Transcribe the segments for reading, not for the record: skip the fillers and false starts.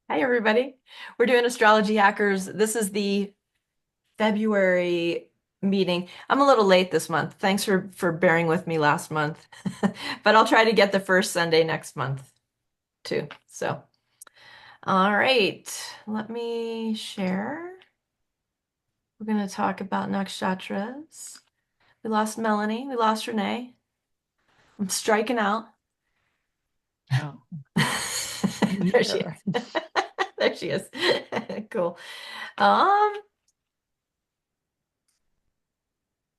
Hi, everybody. We're doing Astrology Hackers. This is the February meeting. I'm a little late this month. Thanks for bearing with me last month. But I'll try to get the first Sunday next month too. So, all right. Let me share. We're going to talk about Nakshatras. We lost Melanie. We lost Renee. I'm striking out. Oh, There she neither. is. There she is. Cool. Um,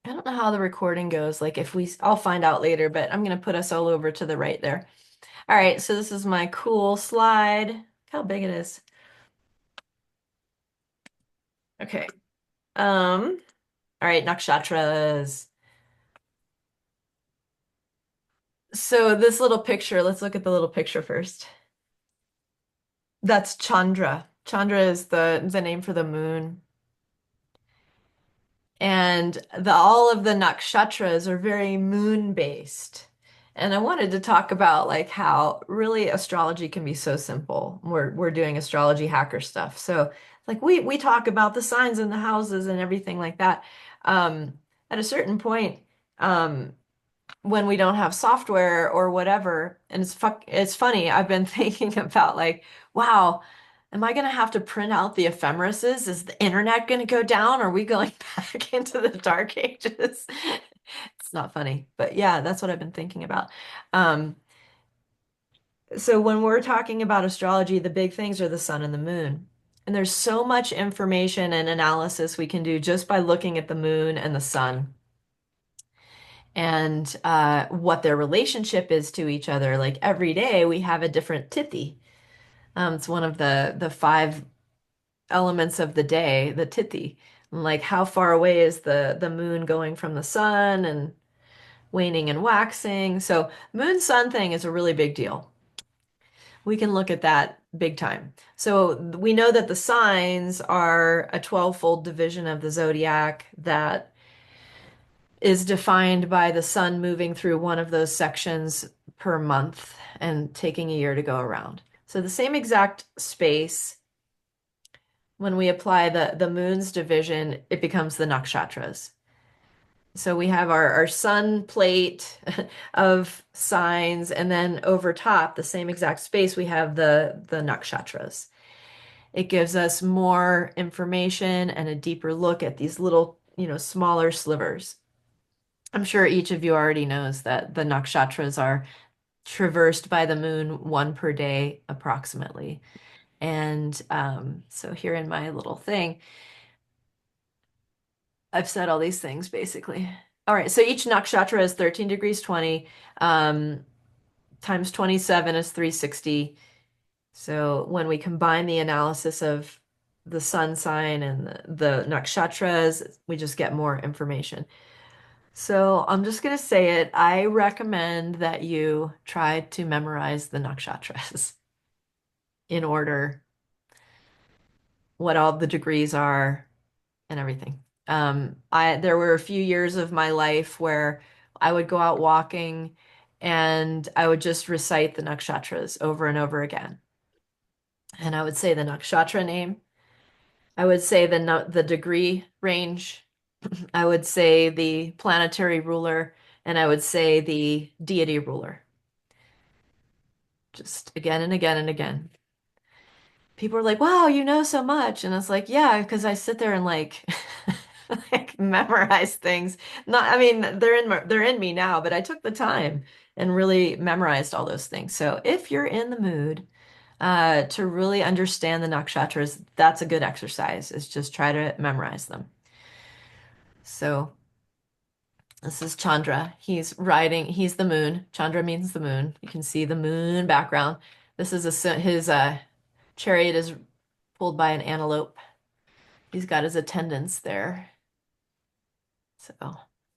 I don't know how the recording goes. Like I'll find out later, but I'm gonna put us all over to the right there. All right, so this is my cool slide. Look how big it is. Okay. All right, nakshatras. So this little picture, let's look at the little picture first. That's Chandra. Chandra is the name for the moon. And all of the nakshatras are very moon based. And I wanted to talk about like how really astrology can be so simple. We're doing astrology hacker stuff. So like we talk about the signs and the houses and everything like that. Um, at a certain point, um, when we don't have software or whatever. And it's funny. I've been thinking about like, wow, am I gonna have to print out the ephemerises? Is the internet gonna go down? Are we going back into the dark ages? It's not funny, but yeah, that's what I've been thinking about. Um, so when we're talking about astrology, the big things are the sun and the moon. And there's so much information and analysis we can do just by looking at the moon and the sun and what their relationship is to each other. Like every day we have a different tithi. It's one of the five elements of the day, the tithi. Like how far away is the moon going from the sun and waning and waxing. So moon sun thing is a really big deal. We can look at that big time. So we know that the signs are a 12-fold division of the zodiac that is defined by the sun moving through one of those sections per month and taking a year to go around. So the same exact space, when we apply the moon's division, it becomes the nakshatras. So we have our sun plate of signs, and then over top, the same exact space, we have the nakshatras. It gives us more information and a deeper look at these little, smaller slivers. I'm sure each of you already knows that the nakshatras are traversed by the moon one per day approximately. And so here in my little thing, I've said all these things basically. All right, so each nakshatra is 13 degrees 20, um, times 27 is 360. So when we combine the analysis of the sun sign and the nakshatras, we just get more information. So I'm just going to say it. I recommend that you try to memorize the nakshatras in order, what all the degrees are and everything. There were a few years of my life where I would go out walking and I would just recite the nakshatras over and over again. And I would say the nakshatra name. I would say the degree range. I would say the planetary ruler, and I would say the deity ruler. Just again and again and again. People are like, "Wow, you know so much." And it's like, "Yeah, because I sit there and like like memorize things." Not, I mean, they're in me now, but I took the time and really memorized all those things. So if you're in the mood to really understand the nakshatras, that's a good exercise, is just try to memorize them. So this is Chandra. He's the moon. Chandra means the moon. You can see the moon background. This is his chariot is pulled by an antelope. He's got his attendants there. So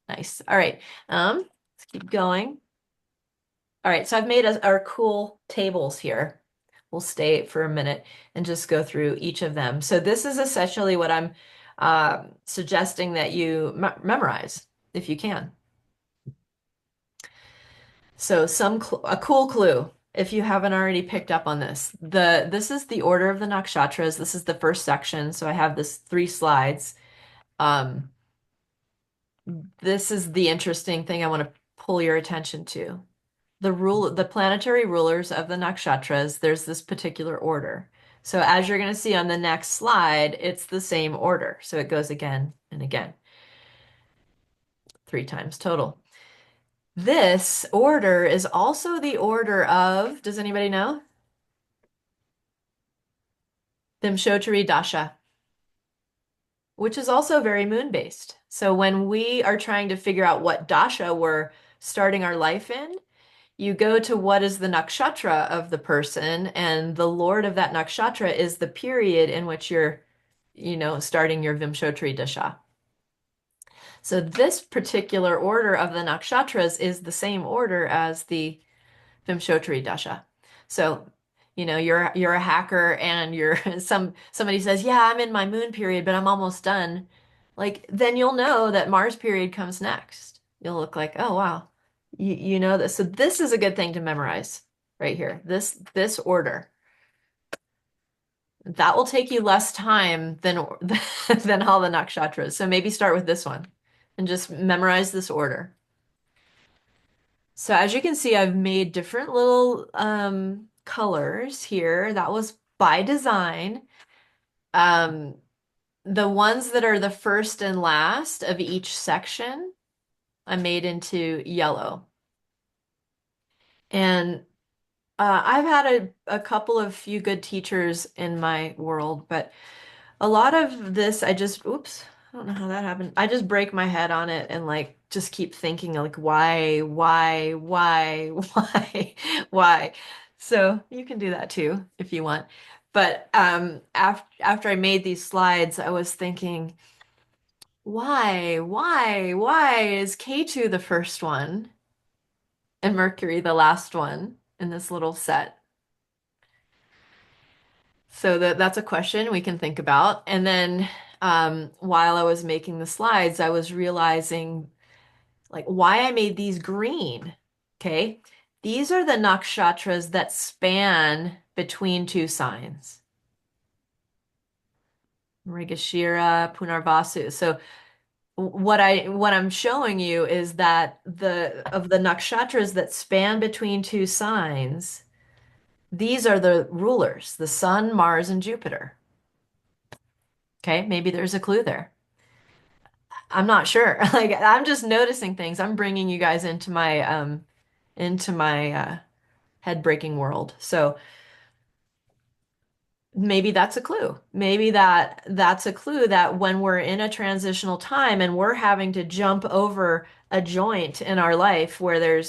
nice. All right. Let's keep going. All right, so I've made our cool tables here. We'll stay for a minute and just go through each of them. So this is essentially what I'm suggesting that you memorize if you can. So a cool clue. if you haven't already picked up on this. This is the order of the nakshatras. This is the first section. So I have this 3 slides. Um, this is the interesting thing I want to pull your attention to. The planetary rulers of the nakshatras, there's this particular order. So as you're going to see on the next slide, it's the same order. So it goes again and again, 3 times total. This order is also the order of, does anybody know? Vimshottari Dasha, which is also very moon-based. So when we are trying to figure out what dasha we're starting our life in, you go to what is the nakshatra of the person, and the lord of that nakshatra is the period in which you're, starting your Vimshottari Dasha. So this particular order of the nakshatras is the same order as the Vimshottari Dasha. So, you're a hacker and you're somebody says, "Yeah, I'm in my moon period, but I'm almost done." Like, then you'll know that Mars period comes next. You'll look like, "Oh, wow. You know this." So this is a good thing to memorize right here. This order. That will take you less time than than all the nakshatras. So maybe start with this one and just memorize this order. So as you can see, I've made different little colors here. That was by design. Um, the ones that are the first and last of each section, I made into yellow. And I've had a couple of few good teachers in my world, but a lot of this, oops, I don't know how that happened. I just break my head on it and like just keep thinking like why, why? So you can do that too if you want. But after I made these slides, I was thinking, why is Ketu the first one and Mercury the last one in this little set? So that's a question we can think about. And then while I was making the slides, I was realizing like why I made these green. Okay. These are the nakshatras that span between 2 signs. Mrigashira, Punarvasu. So what I'm showing you is that the nakshatras that span between 2 signs, these are the rulers, the Sun, Mars, and Jupiter. Okay, maybe there's a clue there. I'm not sure. Like I'm just noticing things. I'm bringing you guys into my head-breaking world. So maybe that's a clue. Maybe that's a clue that when we're in a transitional time and we're having to jump over a joint in our life where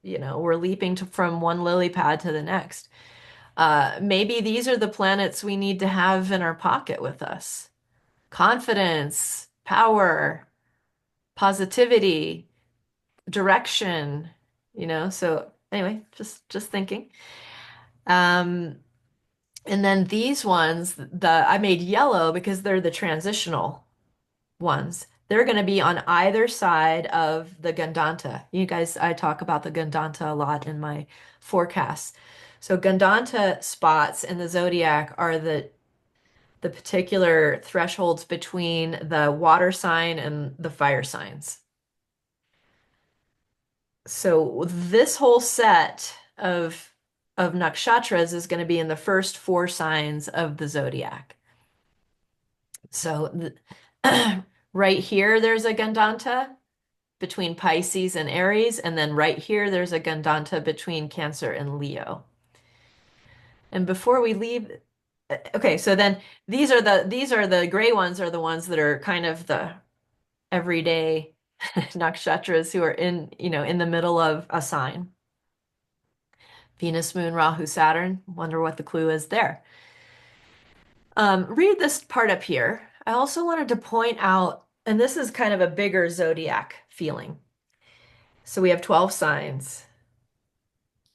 we're leaping from one lily pad to the next. Maybe these are the planets we need to have in our pocket with us. Confidence, power, positivity, direction, so anyway, just thinking. Um, and then these ones, I made yellow because they're the transitional ones. They're going to be on either side of the Gandanta. You guys, I talk about the Gandanta a lot in my forecasts. So Gandanta spots in the zodiac are the particular thresholds between the water sign and the fire signs. So this whole set of nakshatras is going to be in the first 4 signs of the zodiac. So right here there's a Gandanta between Pisces and Aries, and then right here there's a Gandanta between Cancer and Leo. And before we leave, okay, so then these are the gray ones are the ones that are kind of the everyday nakshatras who are in the middle of a sign. Venus, Moon, Rahu, Saturn. Wonder what the clue is there. Read this part up here. I also wanted to point out, and this is kind of a bigger zodiac feeling. So we have 12 signs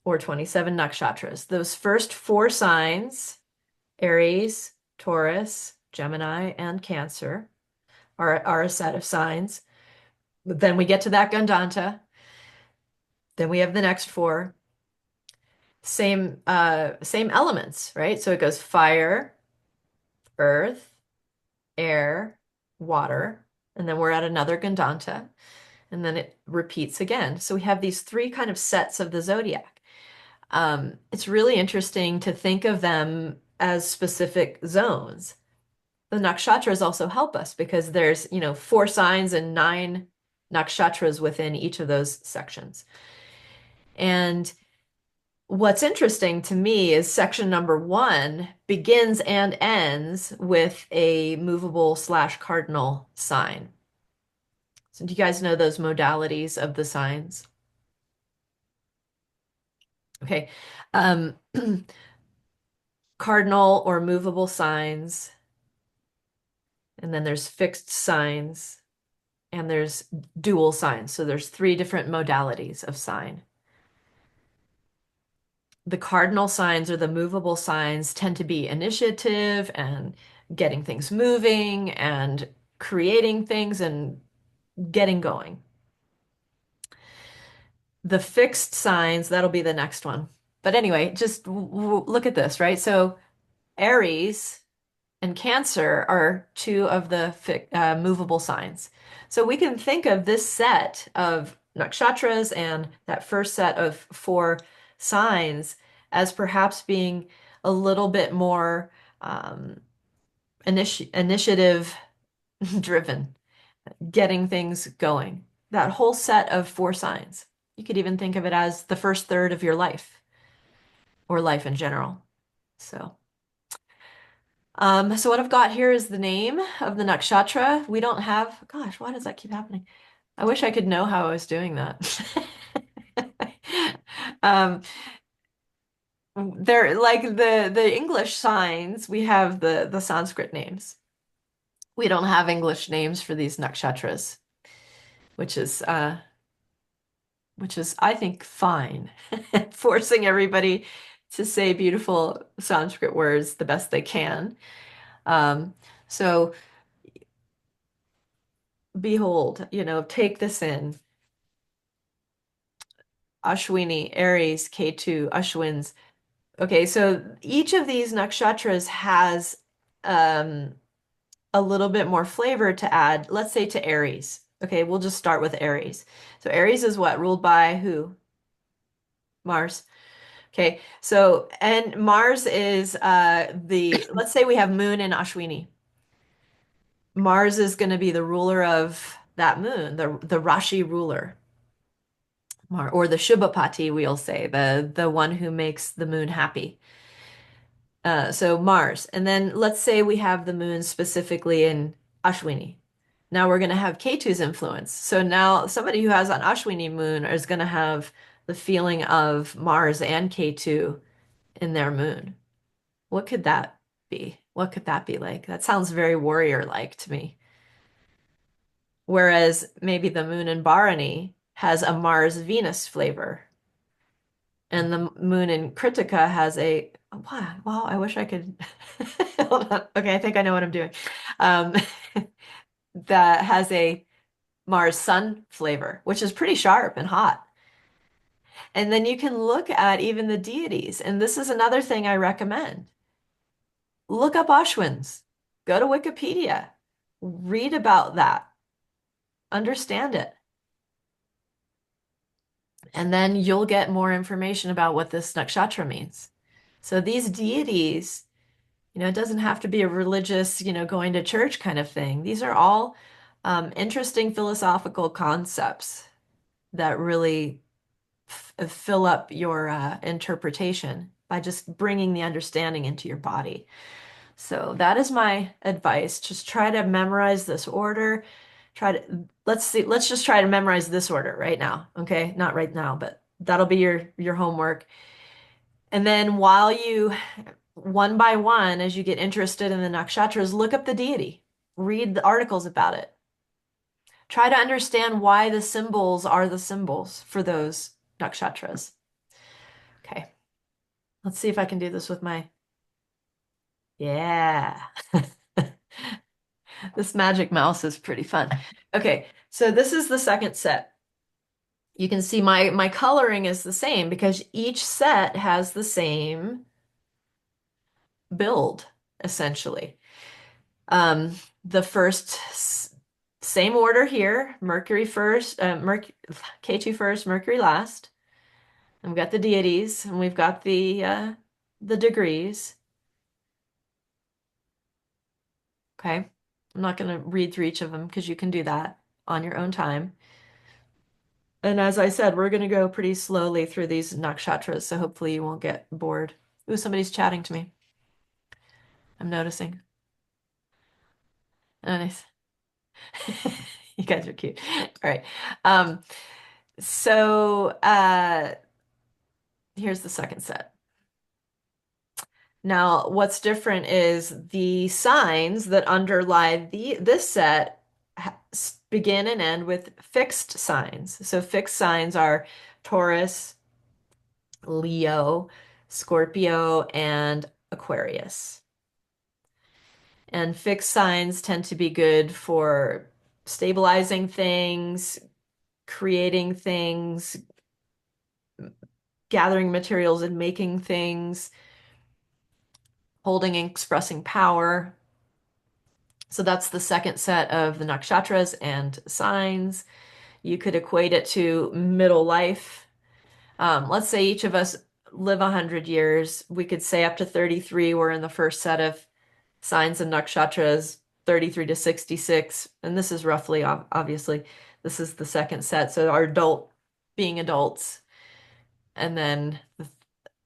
or 27 nakshatras. Those first 4 signs, Aries, Taurus, Gemini, and Cancer, are a set of signs. But then we get to that Gandanta. Then we have the next 4. same elements, right? So it goes fire, earth, air, water, and then we're at another Gandanta, and then it repeats again. So we have these three kind of sets of the zodiac. It's really interesting to think of them as specific zones. The nakshatras also help us because there's, four signs and nine nakshatras within each of those sections. And what's interesting to me is section number one begins and ends with a movable slash cardinal sign. So do you guys know those modalities of the signs? Okay. Um, cardinal or movable signs, and then there's fixed signs, and there's dual signs. So there's three different modalities of sign. The cardinal signs or the movable signs tend to be initiative and getting things moving and creating things and getting going. The fixed signs, that'll be the next one. But anyway, just look at this, right? So Aries and Cancer are two of the movable signs. So we can think of this set of nakshatras and that first set of four signs as perhaps being a little bit more um, initiative driven, getting things going. That whole set of four signs. You could even think of it as the first third of your life or life in general. So. So what I've got here is the name of the nakshatra. We don't have, gosh, why does that keep happening? I wish I could know how I was doing that. Um, they're like the English signs, we have the Sanskrit names. We don't have English names for these nakshatras, which is I think fine. Forcing everybody to say beautiful Sanskrit words the best they can. Um, so behold, take this in. Ashwini, Aries, Ketu, Ashwins. Okay, so each of these nakshatras has um, a little bit more flavor to add, let's say to Aries. Okay, we'll just start with Aries. So Aries is what? Ruled by who? Mars. Okay, so and Mars is let's say we have Moon in Ashwini. Mars is going to be the ruler of that moon, the Rashi ruler. Or the Shubhapati, we'll say, the one who makes the moon happy. So Mars. And then let's say we have the moon specifically in Ashwini. Now we're going to have Ketu's influence. So now somebody who has an Ashwini moon is going to have the feeling of Mars and Ketu in their moon. What could that be? What could that be like? That sounds very warrior-like to me. Whereas maybe the moon in Bharani has a Mars-Venus flavor. And the moon in Kritika has a wow, I wish I could hold on. Okay, I think I know what I'm doing. Um, that has a Mars Sun flavor, which is pretty sharp and hot. And then you can look at even the deities. And this is another thing I recommend. Look up Ashwins. Go to Wikipedia. Read about that. Understand it. And then you'll get more information about what this nakshatra means. So these deities, it doesn't have to be a religious, going to church kind of thing. These are all interesting philosophical concepts that really fill up your interpretation by just bringing the understanding into your body. So that is my advice. Just try to memorize this order. Let's just try to memorize this order right now. Okay? Not right now, but that'll be your homework. And then while you, one by one, as you get interested in the nakshatras, look up the deity, read the articles about it. Try to understand why the symbols are the symbols for those nakshatras. Okay, let's see if I can do this with my, yeah. This magic mouse is pretty fun. Okay, so this is the second set. You can see my coloring is the same because each set has the same build, essentially. Um, the first, same order here, Mercury first, K2 first, Mercury last. And we've got the deities, and we've got the degrees. Okay. I'm not going to read through each of them because you can do that on your own time. And as I said, we're going to go pretty slowly through these nakshatras, so hopefully you won't get bored. Ooh, somebody's chatting to me. I'm noticing. Oh, nice. You guys are cute. All right. Um, so here's the second set. Now, what's different is the signs that underlie this set begin and end with fixed signs. So fixed signs are Taurus, Leo, Scorpio, and Aquarius. And fixed signs tend to be good for stabilizing things, creating things, gathering materials and making things, holding and expressing power. So that's the second set of the nakshatras and signs. You could equate it to middle life. Let's say each of us live 100 years. We could say up to 33, we're in the first set of signs and nakshatras, 33 to 66. And this is roughly, obviously, this is the second set. So our being adults. And then the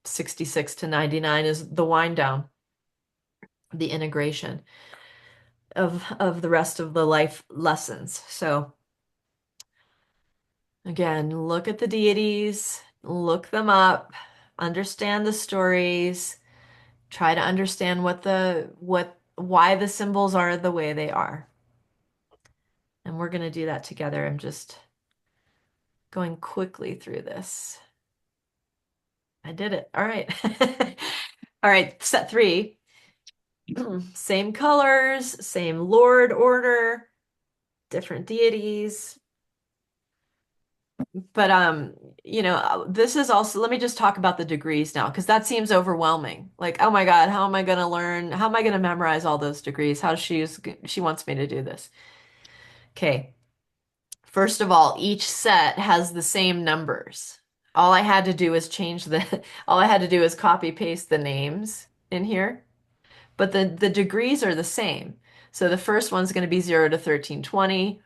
66 to 99 is the wind down, the integration of the rest of the life lessons. So again, look at the deities, look them up, understand the stories, try to understand why the symbols are the way they are. And we're going to do that together. I'm just going quickly through this. I did it. All right. All right, set three. Same colors, same Lord order, different deities. But this is also, let me just talk about the degrees now, because that seems overwhelming. Like, oh my God, how am I going to learn? How am I going to memorize all those degrees? She wants me to do this. Okay. First of all, each set has the same numbers. All I had to do is all I had to do is copy paste the names in here, but the degrees are the same. So the first one's going to be 0 to 1320.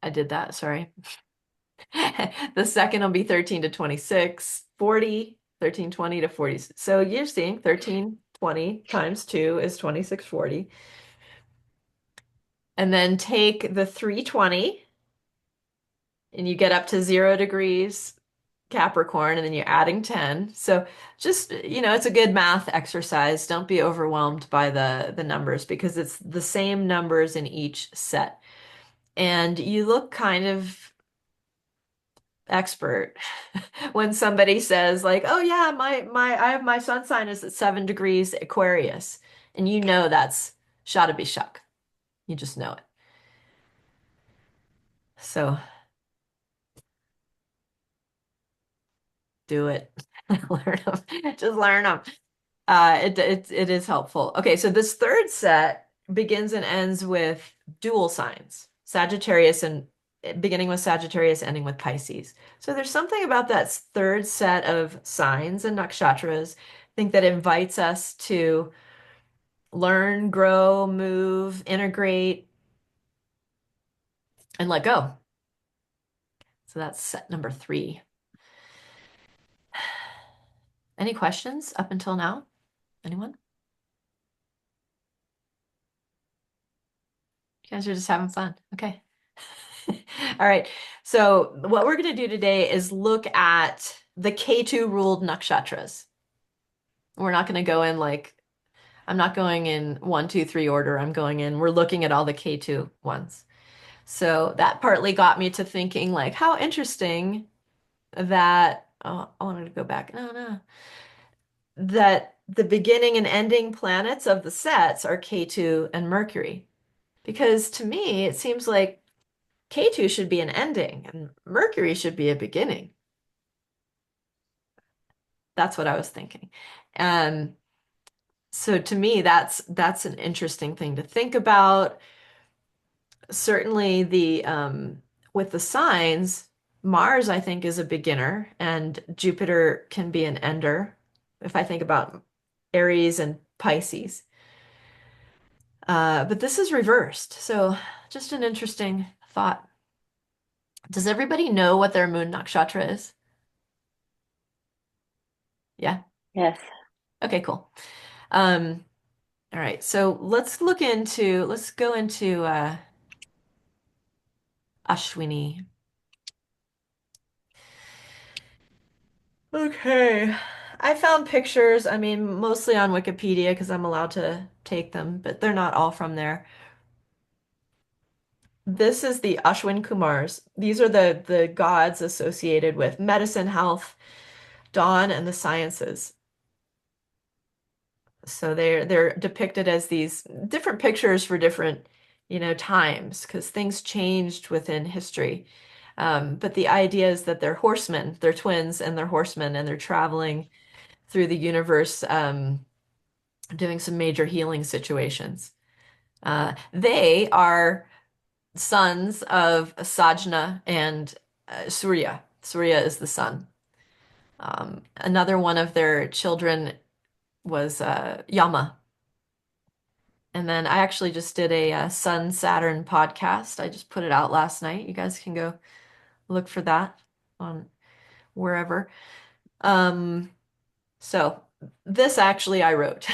I did that, sorry. The second will be 13 to 26, 40, 1320 to 40. So you're seeing 1320 times 2 is 2640. And then take the 320 and you get up to 0 degrees Capricorn, and then you're adding 10. So just, it's a good math exercise. Don't be overwhelmed by the numbers because it's the same numbers in each set. And you look kind of expert when somebody says like, "Oh yeah, my I have my sun sign is at 7 degrees Aquarius." And that's shot be shuck. You just know it. So do it. Learn them. Just learn them. It is helpful. Okay, so this third set begins and ends with dual signs. Sagittarius and beginning with Sagittarius, ending with Pisces. So there's something about that third set of signs and nakshatras, I think that invites us to learn, grow, move, integrate, and let go. So that's set number 3. Any questions up until now? Anyone? You guys are just having fun. Okay. All right. So what we're going to do today is look at the Ketu ruled nakshatras. We're not going to go in I'm not going in 1, 2, 3 order. We're looking at all the Ketu ones. So that partly got me to thinking like, how interesting that, oh, I wanted to go back. No, no. That the beginning and ending planets of the sets are Ketu and Mercury. Because to me, it seems like Ketu should be an ending and Mercury should be a beginning. That's what I was thinking. And so to me, that's an interesting thing to think about. Certainly the with the signs, Mars, I think, is a beginner and Jupiter can be an ender. If I think about Aries and Pisces. But this is reversed. So just an interesting thought. Does everybody know what their moon nakshatra is? Yeah. Yes. Okay, cool. All right. So let's go into Ashwini. Okay. I found pictures, I mean, mostly on Wikipedia because I'm allowed to take them, but they're not all from there. This is the Ashwin Kumars. These are the gods associated with medicine, health, dawn, and the sciences. So they're depicted as these different pictures for different, times because things changed within history. But the idea is that they're horsemen, they're twins, and they're horsemen, and they're traveling through the universe, doing some major healing situations. They are sons of Sajna and Surya. Surya is the sun. Another one of their children was Yama. And then I actually just did a Sun Saturn podcast. I just put it out last night. You guys can go look for that on wherever. Um, so this actually I wrote.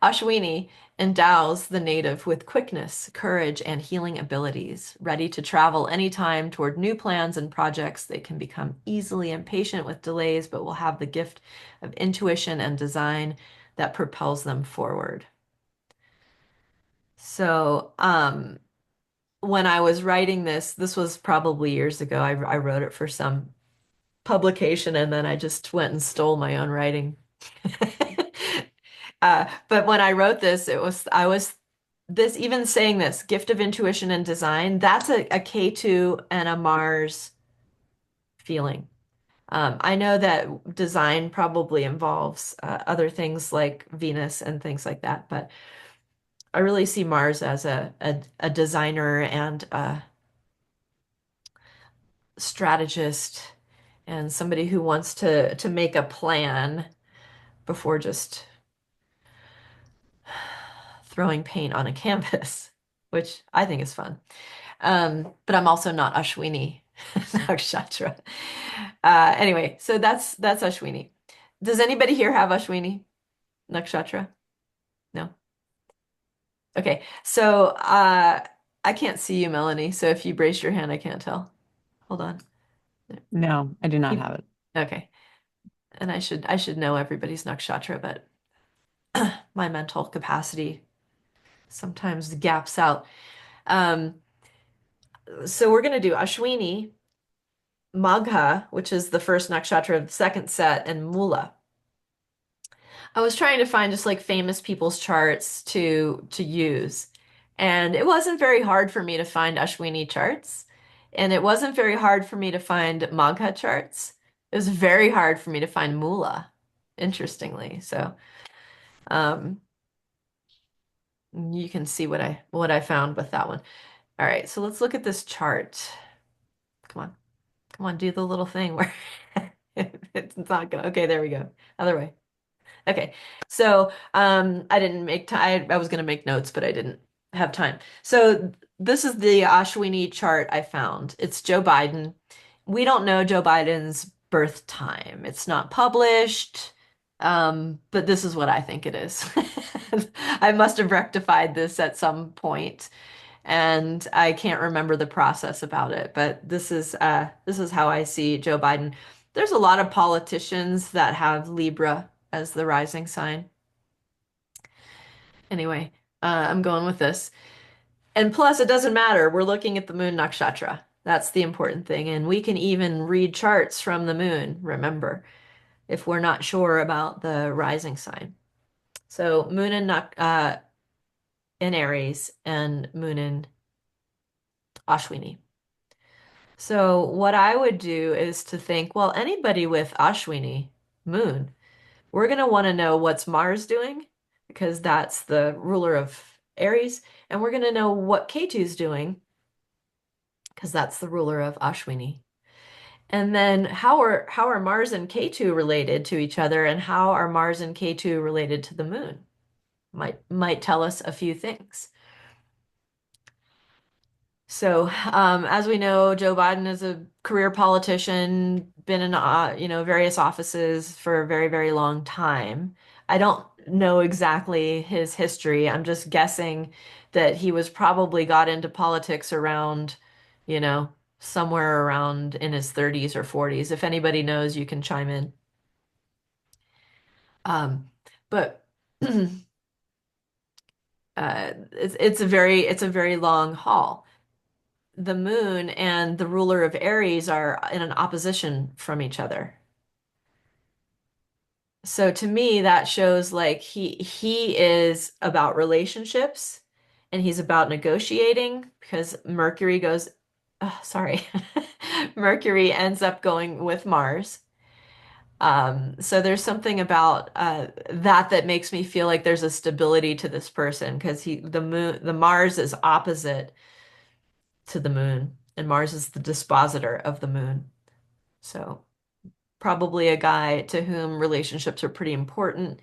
Ashwini endows the native with quickness, courage, and healing abilities. Ready to travel anytime toward new plans and projects, they can become easily impatient with delays, but will have the gift of intuition and design that propels them forward. So, when I was writing this was probably years ago. I wrote it for some publication and then I just went and stole my own writing. But when I wrote this, I was this even saying this gift of intuition and design, that's a K2 and a Mars feeling. I know that design probably involves other things like Venus and things like that, but I really see Mars as a designer and a strategist and somebody who wants to make a plan before just throwing paint on a canvas, which I think is fun. But I'm also not Ashwini Nakshatra. Anyway, so that's Ashwini. Does anybody here have Ashwini Nakshatra? No. Okay, so I can't see you, Melanie. So if you raise your hand, I can't tell. Hold on. No, I do not You- have it. Okay, and I should know everybody's nakshatra, but my mental capacity sometimes gaps out. Um, so we're gonna do Ashwini, Magha, which is the first nakshatra of the second set, and Mula. I was trying to find just like famous people's charts to use, and it wasn't very hard for me to find Ashwini charts, and it wasn't very hard for me to find Magha charts. It was very hard for me to find Mula, interestingly. So, um, you can see what I found with that one. All right, so let's look at this chart. Come on. Come on, do the little thing where it's not going. Okay, there we go. Other way. Okay. So, I didn't make time. I was going to make notes, but I didn't have time. So, this is the Ashwini chart I found. It's Joe Biden. We don't know Joe Biden's birth time. It's not published. But this is what I think it is. I must have rectified this at some point and I can't remember the process about it, but this is how I see Joe Biden. There's a lot of politicians that have Libra as the rising sign. Anyway, I'm going with this. And plus, it doesn't matter. We're looking at the moon nakshatra. That's the important thing. And we can even read charts from the moon, remember, if we're not sure about the rising sign. So moon in Aries and moon in Ashwini. So what I would do is to think, well, anybody with Ashwini moon, we're going to want to know what's Mars doing because that's the ruler of Aries, and we're going to know what Ketu's doing because that's the ruler of Ashwini. And then how are Mars and Ketu related to each other, and how are Mars and Ketu related to the moon? Might tell us a few things. So, as we know, Joe Biden is a career politician, been in various offices for a very, very long time. I don't know exactly his history. I'm just guessing that he was probably got into politics around, you know, somewhere around in his 30s or 40s. If anybody knows, you can chime in. But it's a very long haul. The moon and the ruler of Aries are in an opposition from each other. So to me, that shows like he is about relationships and he's about negotiating because Mercury goes, oh, sorry, Mercury ends up going with Mars. So there's something about that makes me feel like there's a stability to this person because the Mars is opposite to the moon, and Mars is the dispositor of the moon. So probably a guy to whom relationships are pretty important.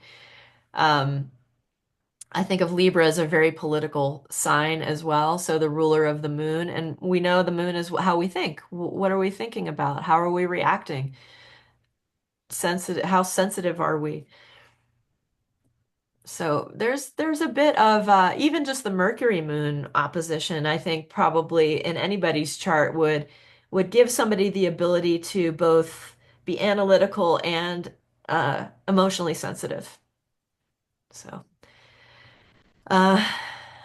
Um, I think of Libra as a very political sign as well. So the ruler of the moon, and we know the moon is how we think. What are we thinking about? How are we reacting? Sensitive, how sensitive are we? So there's a bit of even just the Mercury moon opposition, I think probably in anybody's chart would give somebody the ability to both be analytical and emotionally sensitive. So uh,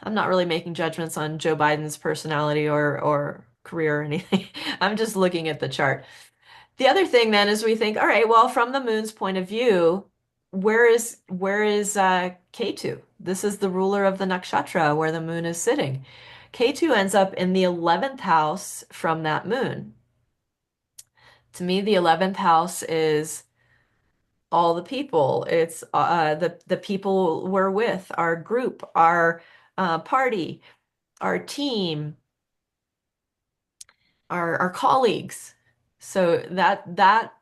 I'm not really making judgments on Joe Biden's personality or career or anything. I'm just looking at the chart. The other thing then is we think, all right, well, from the moon's point of view, where is Ketu? This is the ruler of the nakshatra where the moon is sitting. Ketu ends up in the 11th house from that moon. To me, the 11th house is all the people. It's the people we're with, our group, our party, our team, our colleagues. So that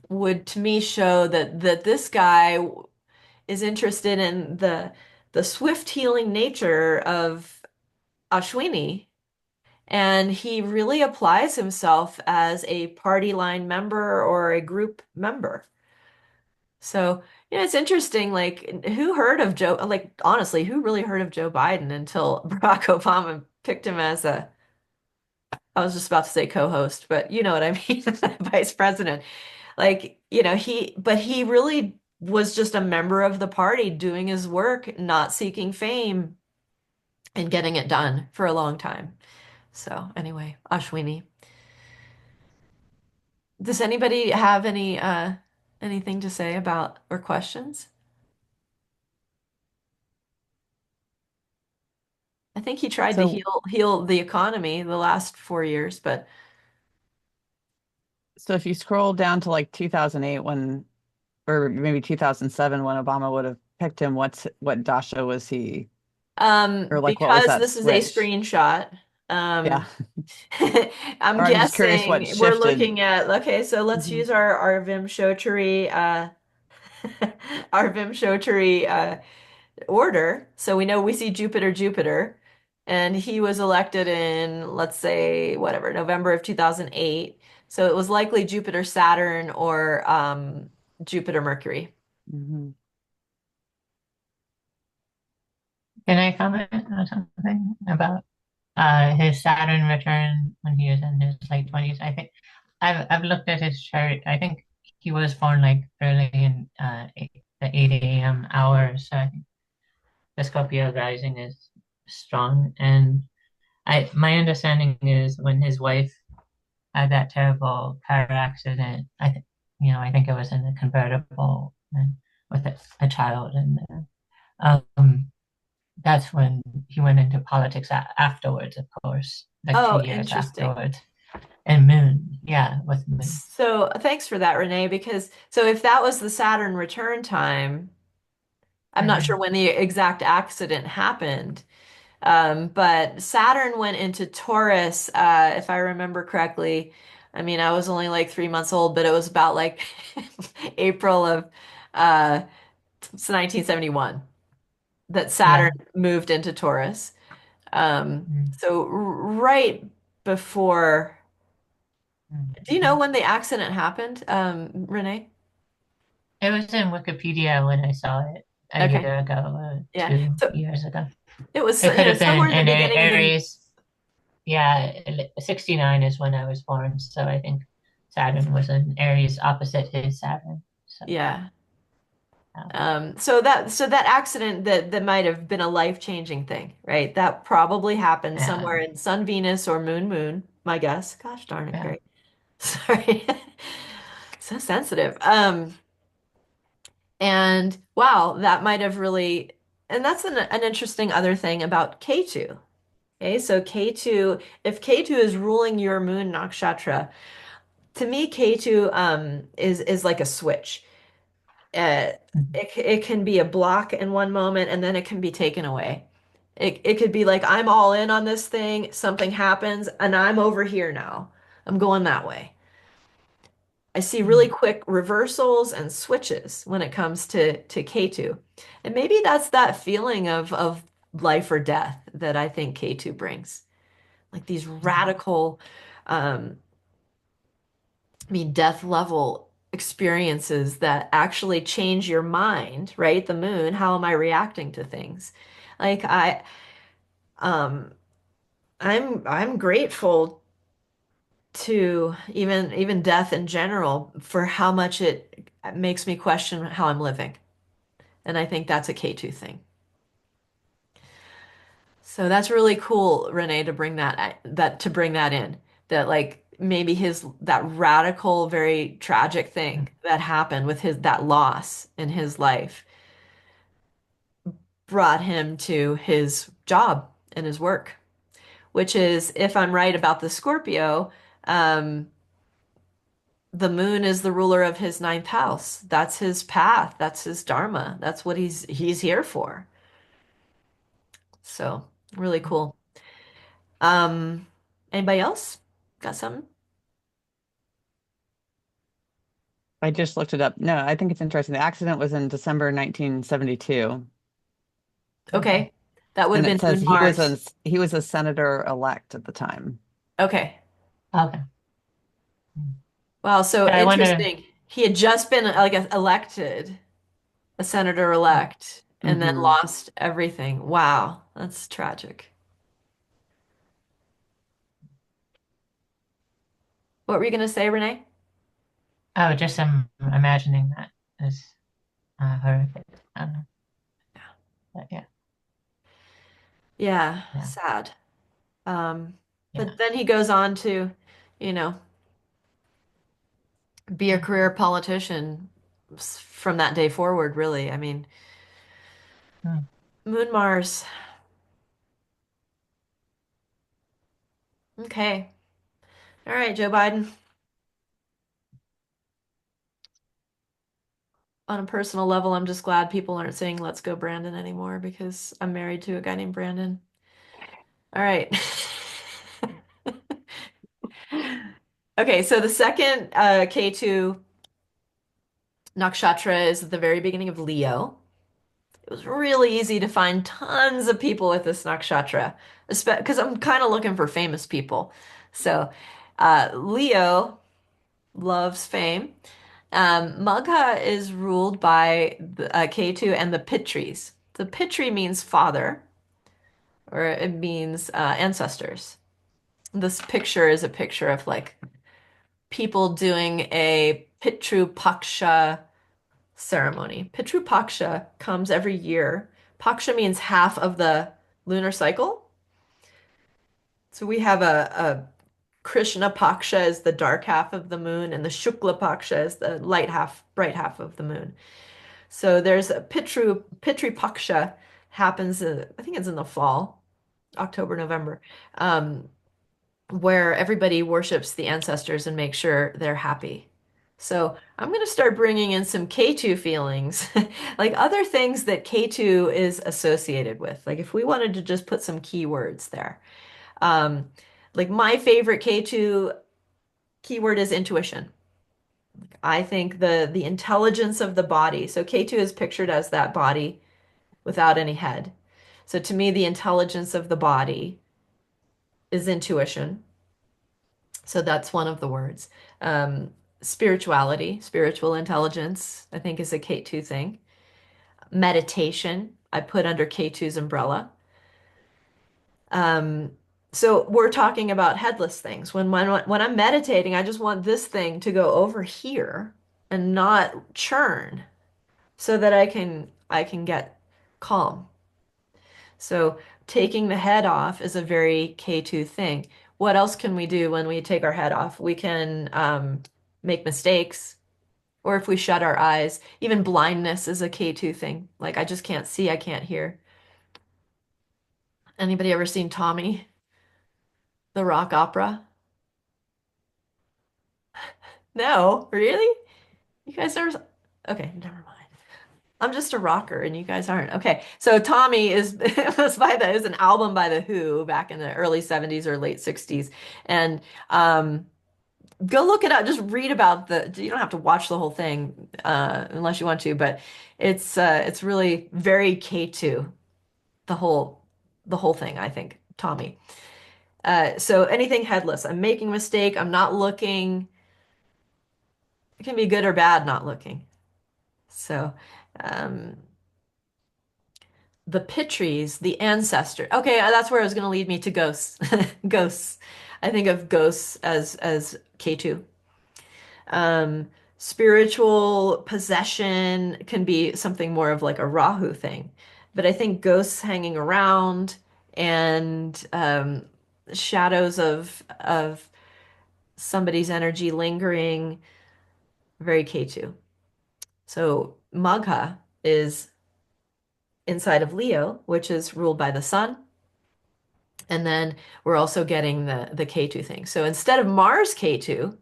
would to me show that this guy is interested in the swift healing nature of Ashwini, and he really applies himself as a party line member or a group member. So, it's interesting, like who heard of Joe, like honestly, who really heard of Joe Biden until Barack Obama picked him as I was just about to say co-host, but you know what I mean, vice president. Like, but he really was just a member of the party doing his work, not seeking fame and getting it done for a long time. So anyway, Ashwini. Does anybody have anything to say about or questions? I think he tried to So, heal the economy the last 4 years, but so if you scroll down to like 2008 when, or maybe 2007 when Obama would have picked him, what dasha was he, or like what was because that this is a switch? screenshot, Yeah. um, I'm Or I'm just curious what guessing we're shifted. looking at, okay, so let's Mhm. use our Vimshotri our Vimshotri order. So we know we see Jupiter, Jupiter, and he was elected in, let's say, whatever, November of 2008. So it was likely Jupiter, Saturn, or Jupiter, Mercury. Mhm. Can I comment on something about his Saturn return when he was in his like 20s? I think I've looked at his chart. I think he was born like early in the 8 a.m. hours. So I think the Scorpio rising is strong. And I my understanding is when his wife had that terrible car accident, I think it was in a convertible and with a child in there. That's when he went into politics afterwards, of course. like two Oh, years interesting. afterwards. And moon, yeah, with moon. So thanks for that, Renee, because so if that was the Saturn return time, I'm not sure Hmm. when the exact accident happened. But Saturn went into Taurus, if I remember correctly. I mean, I was only like 3 months old, but it was about like April of uh, 1971 that Saturn Yeah. moved into Taurus. Mm. So right before, do you know Mhm. when the accident happened, Renee? It was in Wikipedia when I saw it a Okay. year ago, Yeah. two So years ago. it was, It could have somewhere been in the in beginning of the, Aries. Yeah, 69 is when I was born, so I think Saturn was in Aries opposite his Saturn. So, yeah. yeah. So that accident that might have been a life-changing thing, right? That probably happened Yeah. somewhere in Sun, Venus, or Moon, Moon, my guess. Gosh darn it, Yeah. Kerry. Sorry. So sensitive. And wow, that might have really, and that's an interesting other thing about Ketu. Okay, so Ketu, if Ketu is ruling your moon nakshatra, to me, Ketu is like a switch. Mhm. It can be a block in one moment and then it can be taken away. It could be like I'm all in on this thing, something happens, and I'm over here now. I'm going that way. I see really Mm. quick reversals and switches when it comes to K2. And maybe that's that feeling of life or death that I think K2 brings. Like these radical, um, I mean, death level experiences that actually change your mind, right? The moon, how am I reacting to things? Like um, I'm grateful to even death in general for how much it makes me question how I'm living. And I think that's a K2 thing. So that's really cool, Renee, to bring that in. That like maybe his that radical, very tragic thing that happened with his that loss in his life brought him to his job and his work, which is, if I'm right about the Scorpio, um, the moon is the ruler of his ninth house. That's his path. That's his dharma. That's what he's here for. So really cool. Um, Anybody else got something? I just looked it up. No, I think it's interesting. The accident was in December 1972, Okay. That would have and it been says Moon Mars. he was a senator elect at the time. Okay. Okay. Mm. Wow, so So I wonder, interesting. He had just been like elected, a senator-elect, and then Hmm. lost everything. Wow, that's tragic. What were you going to say, Renee? oh, just imagining that is horrific. I don't know. But yeah, Yeah, yeah, sad. yeah. But then he goes on to, you know, be a career politician from that day forward, really. I mean, Mm. Moon Mars. Okay. All right, Joe Biden. On a personal level, I'm just glad people aren't saying "Let's go, Brandon" anymore because I'm married to a guy named Brandon. All right. Okay, so the second K2 nakshatra is at the very beginning of Leo. It was really easy to find tons of people with this nakshatra, because I'm kind of looking for famous people. So, Leo loves fame. Magha is ruled by the, Ketu and the Pitris. The Pitri means father, or it means ancestors. This picture is a picture of like people doing a Pitru Paksha ceremony. Pitru Paksha comes every year. Paksha means half of the lunar cycle. So we have a Krishna Paksha is the dark half of the moon, and the Shukla Paksha is the light half, bright half of the moon. So there's a Pitri Paksha happens, I think it's in the fall, October, November. Um, where everybody worships the ancestors and makes sure they're happy. So I'm going to start bringing in some Ketu feelings, like other things that Ketu is associated with. Like if we wanted to just put some keywords there. Um, like my favorite Ketu keyword is intuition. I think the intelligence of the body. So Ketu is pictured as that body without any head. So to me, the intelligence of the body is intuition. So that's one of the words. Spirituality, spiritual intelligence, I think is a K2 thing. Meditation, I put under K2's umbrella. Um, so we're talking about headless things. When I'm meditating, I just want this thing to go over here and not churn so that I can get calm. So taking the head off is a very K2 thing. What else can we do when we take our head off? We can make mistakes, or if we shut our eyes, even blindness is a K2 thing. Like I just can't see, I can't hear. Anybody ever seen Tommy, the rock opera? No, really? You guys never. Okay, never mind. I'm just a rocker and you guys aren't. Okay, so Tommy is it was an album by The Who back in the early 70s or late 60s. And um go look it up. Just read about you don't have to watch the whole thing unless you want to, but it's really very K2, the whole thing, I think, Tommy. So anything headless. I'm making a mistake, I'm not looking. It can be good or bad not looking. So um the Pitries, the ancestor. Okay, that's where it was going to lead me to ghosts. Ghosts. I think of ghosts as K2. Um, Spiritual possession can be something more of like a Rahu thing. But I think ghosts hanging around and shadows of somebody's energy lingering, very K2. So Magha is inside of Leo, which is ruled by the sun. And then we're also getting the K2 thing. So instead of Mars K2,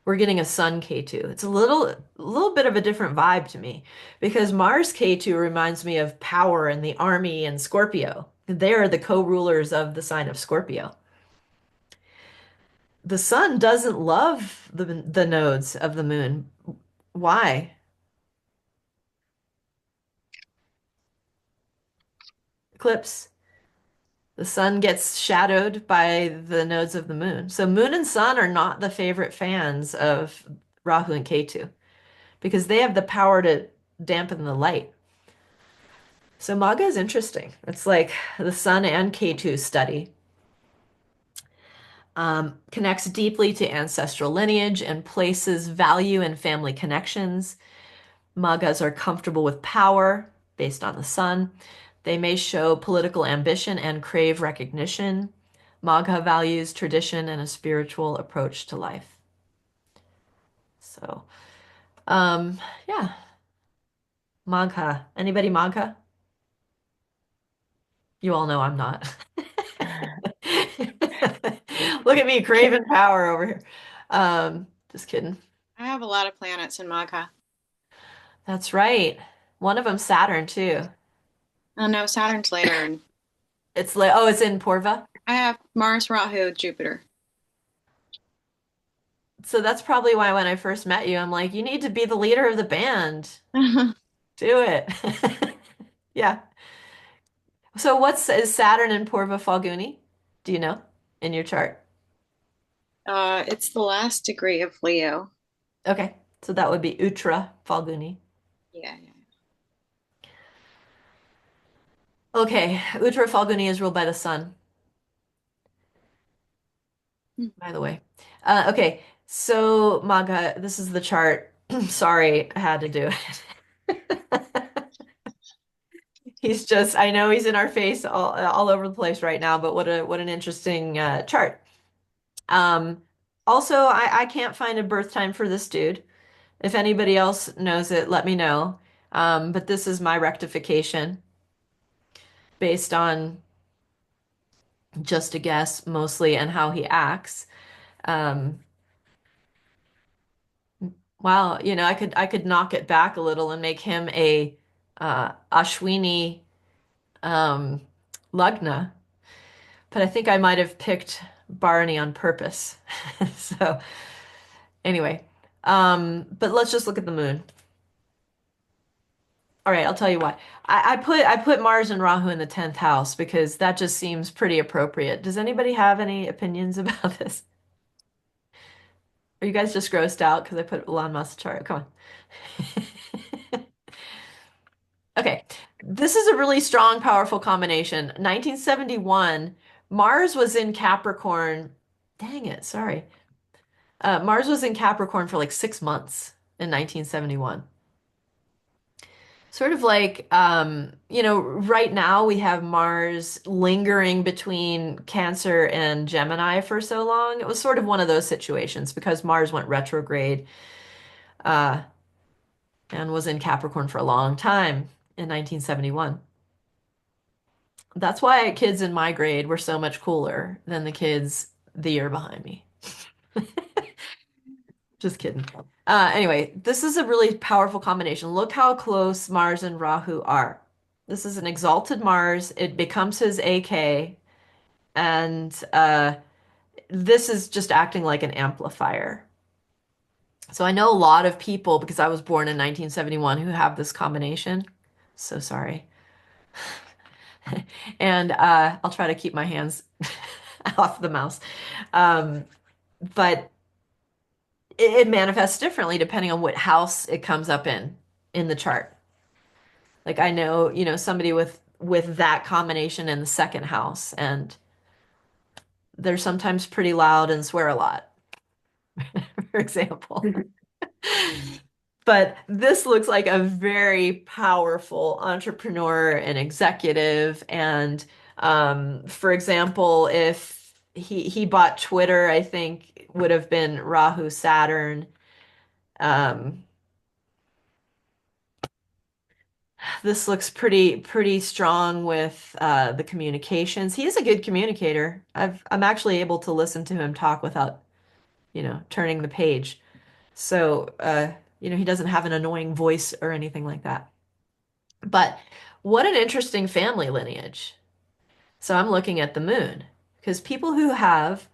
we're getting a Sun K2. It's a little bit of a different vibe to me because Mars K2 reminds me of power and the army and Scorpio. They're the co-rulers of the sign of Scorpio. The sun doesn't love the nodes of the moon. Why? Eclipse. The sun gets shadowed by the nodes of the moon. So moon and sun are not the favorite fans of Rahu and Ketu because they have the power to dampen the light. So Magha is interesting. It's like the sun and Ketu study. Connects deeply to ancestral lineage and places value in family connections. Maghas are comfortable with power based on the sun. They may show political ambition and crave recognition. Magha values tradition and a spiritual approach to life. So, um, yeah, Magha. Anybody Magha? You all know I'm not. Look at me craving power over here. Just kidding. I have a lot of planets in Magha. That's right. One of them Saturn too. Oh no, Saturn's later. And It's like, oh, it's in Purva. I have Mars, Rahu, Jupiter. So that's probably why when I first met you, I'm like, you need to be the leader of the band. Do it. Yeah. So is Saturn in Purva Falguni? Do you know in your chart? It's the last degree of Leo. Okay. So that would be Uttra Falguni. Yeah, yeah. Okay. Uttra Falguni is ruled by the sun, Hmm. by the way. Okay. So Magha, this is the chart. Sorry, I had to do it. I know he's in our face all over the place right now, but what an interesting chart. Um, Also, I can't find a birth time for this dude. If anybody else knows it, let me know. But this is my rectification based on just a guess mostly, and how he acts. Um, wow, I could knock it back a little and make him a Ashwini um, Lugna, but I think I might have picked Barney on purpose. So anyway, but let's just look at the moon. All right, I'll tell you why. I put Mars and Rahu in the 10th house because that just seems pretty appropriate. Does anybody have any opinions about this? Are you guys just grossed out because I put Elon Musk's chart? Come on. Okay, this is a really strong, powerful combination. 1971, Mars was in Capricorn. Dang it, sorry. Mars was in Capricorn for like 6 months in 1971. Sort of like, right now we have Mars lingering between Cancer and Gemini for so long. It was sort of one of those situations because Mars went retrograde, uh, and was in Capricorn for a long time in 1971. That's why kids in my grade were so much cooler than the kids the year behind me. Just kidding. Anyway, this is a really powerful combination. Look how close Mars and Rahu are. This is an exalted Mars. It becomes his AK, and this is just acting like an amplifier. So I know a lot of people, because I was born in 1971, who have this combination. So sorry. And I'll try to keep my hands off the mouse. Um, but it manifests differently depending on what house it comes up in the chart. Like I know, somebody with that combination in the second house, and they're sometimes pretty loud and swear a lot, for example. But this looks like a very powerful entrepreneur and executive. And for example, if he bought Twitter, I think would have been Rahu Saturn. Um, this looks pretty strong with the communications. He is a good communicator. I'm actually able to listen to him talk without, turning the page. So, he doesn't have an annoying voice or anything like that. But what an interesting family lineage. So I'm looking at the moon because people who have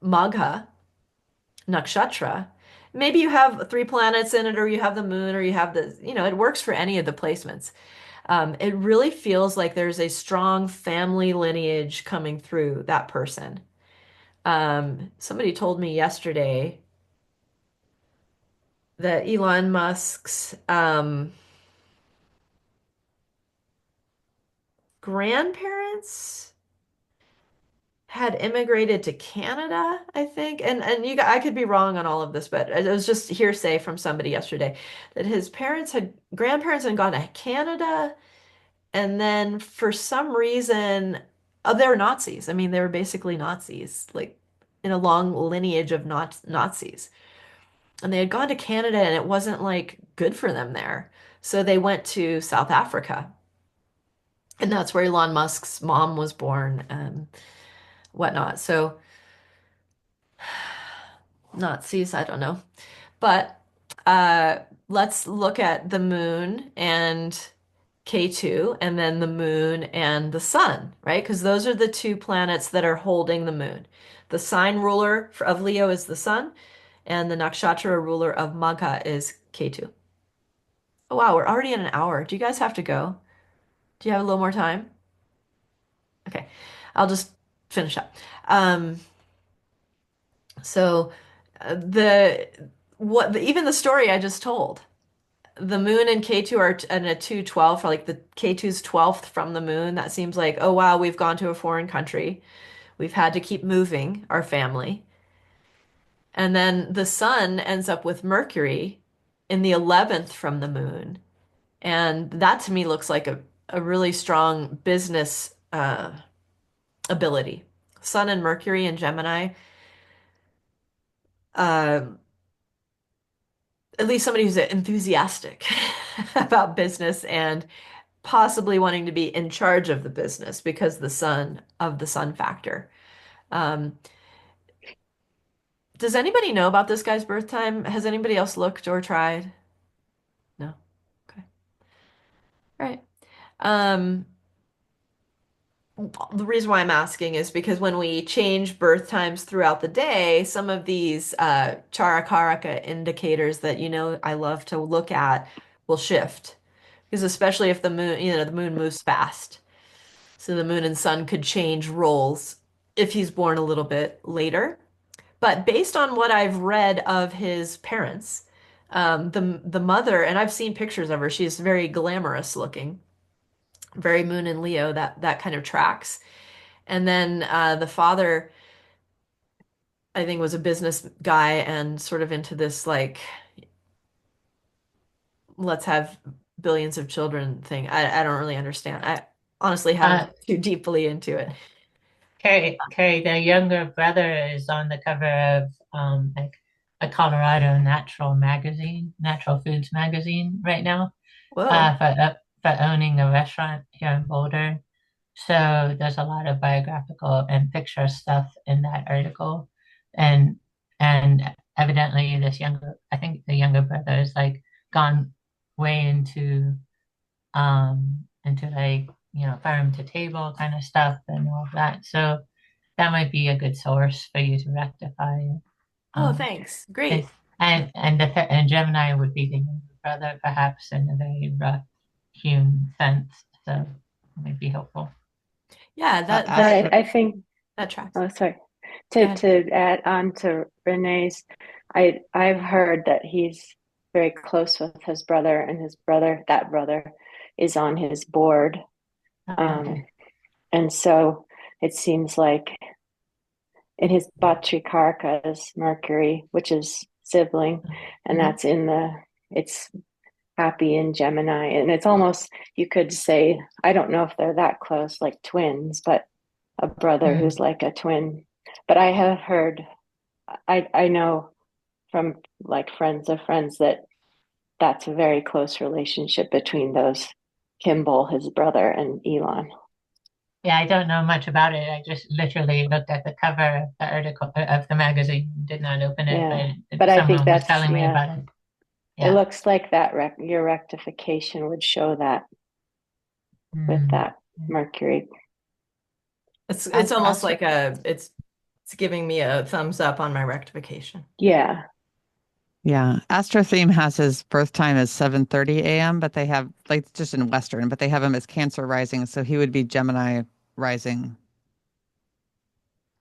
Magha, Nakshatra, maybe you have three planets in it, or you have the moon, or you have it works for any of the placements. It really feels like there's a strong family lineage coming through that person. Somebody told me yesterday that Elon Musk's grandparents had immigrated to Canada, I think. And I could be wrong on all of this, but it was just hearsay from somebody yesterday that his grandparents had gone to Canada, and then for some reason, oh, they were Nazis. I mean, they were basically Nazis, like in a long lineage of Nazis. And they had gone to Canada and it wasn't like good for them there. So they went to South Africa. And that's where Elon Musk's mom was born and whatnot. So Nazis, I don't know. But uh, let's look at the moon and Ketu, and then the moon and the sun, right? Because those are the two planets that are holding the moon. The sign ruler of Leo is the sun, and the nakshatra ruler of Magha is Ketu. Oh, wow, we're already in an hour. Do you guys have to go? Do you have a little more time? Okay, I'll just finish up. So the what the, even the story I just told, the moon and K2 are in a 212 for like the K2's 12th from the moon. That seems like, oh wow, we've gone to a foreign country. We've had to keep moving our family. And then the sun ends up with Mercury in the 11th from the moon. And that to me looks like a really strong business ability. Sun and Mercury and Gemini, uh, at least somebody who's enthusiastic about business and possibly wanting to be in charge of the business because the sun factor. Um, does anybody know about this guy's birth time? Has anybody else looked or tried? No. Okay. All right. Um, the reason why I'm asking is because when we change birth times throughout the day, some of these Charakaraka indicators that I love to look at will shift. Because especially if the moon, the moon moves fast. So the moon and sun could change roles if he's born a little bit later. But based on what I've read of his parents, the mother, and I've seen pictures of her, she's very glamorous looking, very moon and Leo, that kind of tracks. And then the father, I think, was a business guy and sort of into this like, let's have billions of children thing. I don't really understand. I honestly haven't Uh, too deeply into it. Kerry, the younger brother is on the cover of like a Colorado natural foods magazine right now, Whoa. for owning a restaurant here in Boulder. So there's a lot of biographical and picture stuff in that article, and and evidently I think the younger brother is like gone way into like farm to table kind of stuff and all of that. So that might be a good source for you to rectify. Oh, Um, thanks. and Great. and Gemini would be the younger brother, perhaps in a very rough hewn sense. So it might be helpful. Yeah, that Ask that her. I think, that tracks. oh, sorry. Go To ahead. add on to Renee's, I've heard that he's very close with his brother, and that brother, is on his board. Okay. And so it seems like in his Batrikarka is Mercury, which is sibling, and Mhm. it's happy in Gemini. And it's almost, you could say, I don't know if they're that close, like twins, but a brother Hmm. who's like a twin. But I have heard, I know from like friends of friends that that's a very close relationship between those Kimball, his brother, and Elon. Yeah, I don't know much about it. I just literally looked at the cover of the article of the magazine, did not open it, Yeah. but But I think someone was that's, telling me yeah, about it. it Yeah. looks like your rectification would show that with Hmm. that Mercury. It's almost Astro like it's giving me a thumbs up on my rectification. Yeah. Yeah. Astro Theme has his birth time as 7:30 a.m., but they have like just in Western, but they have him as Cancer rising, so he would be Gemini rising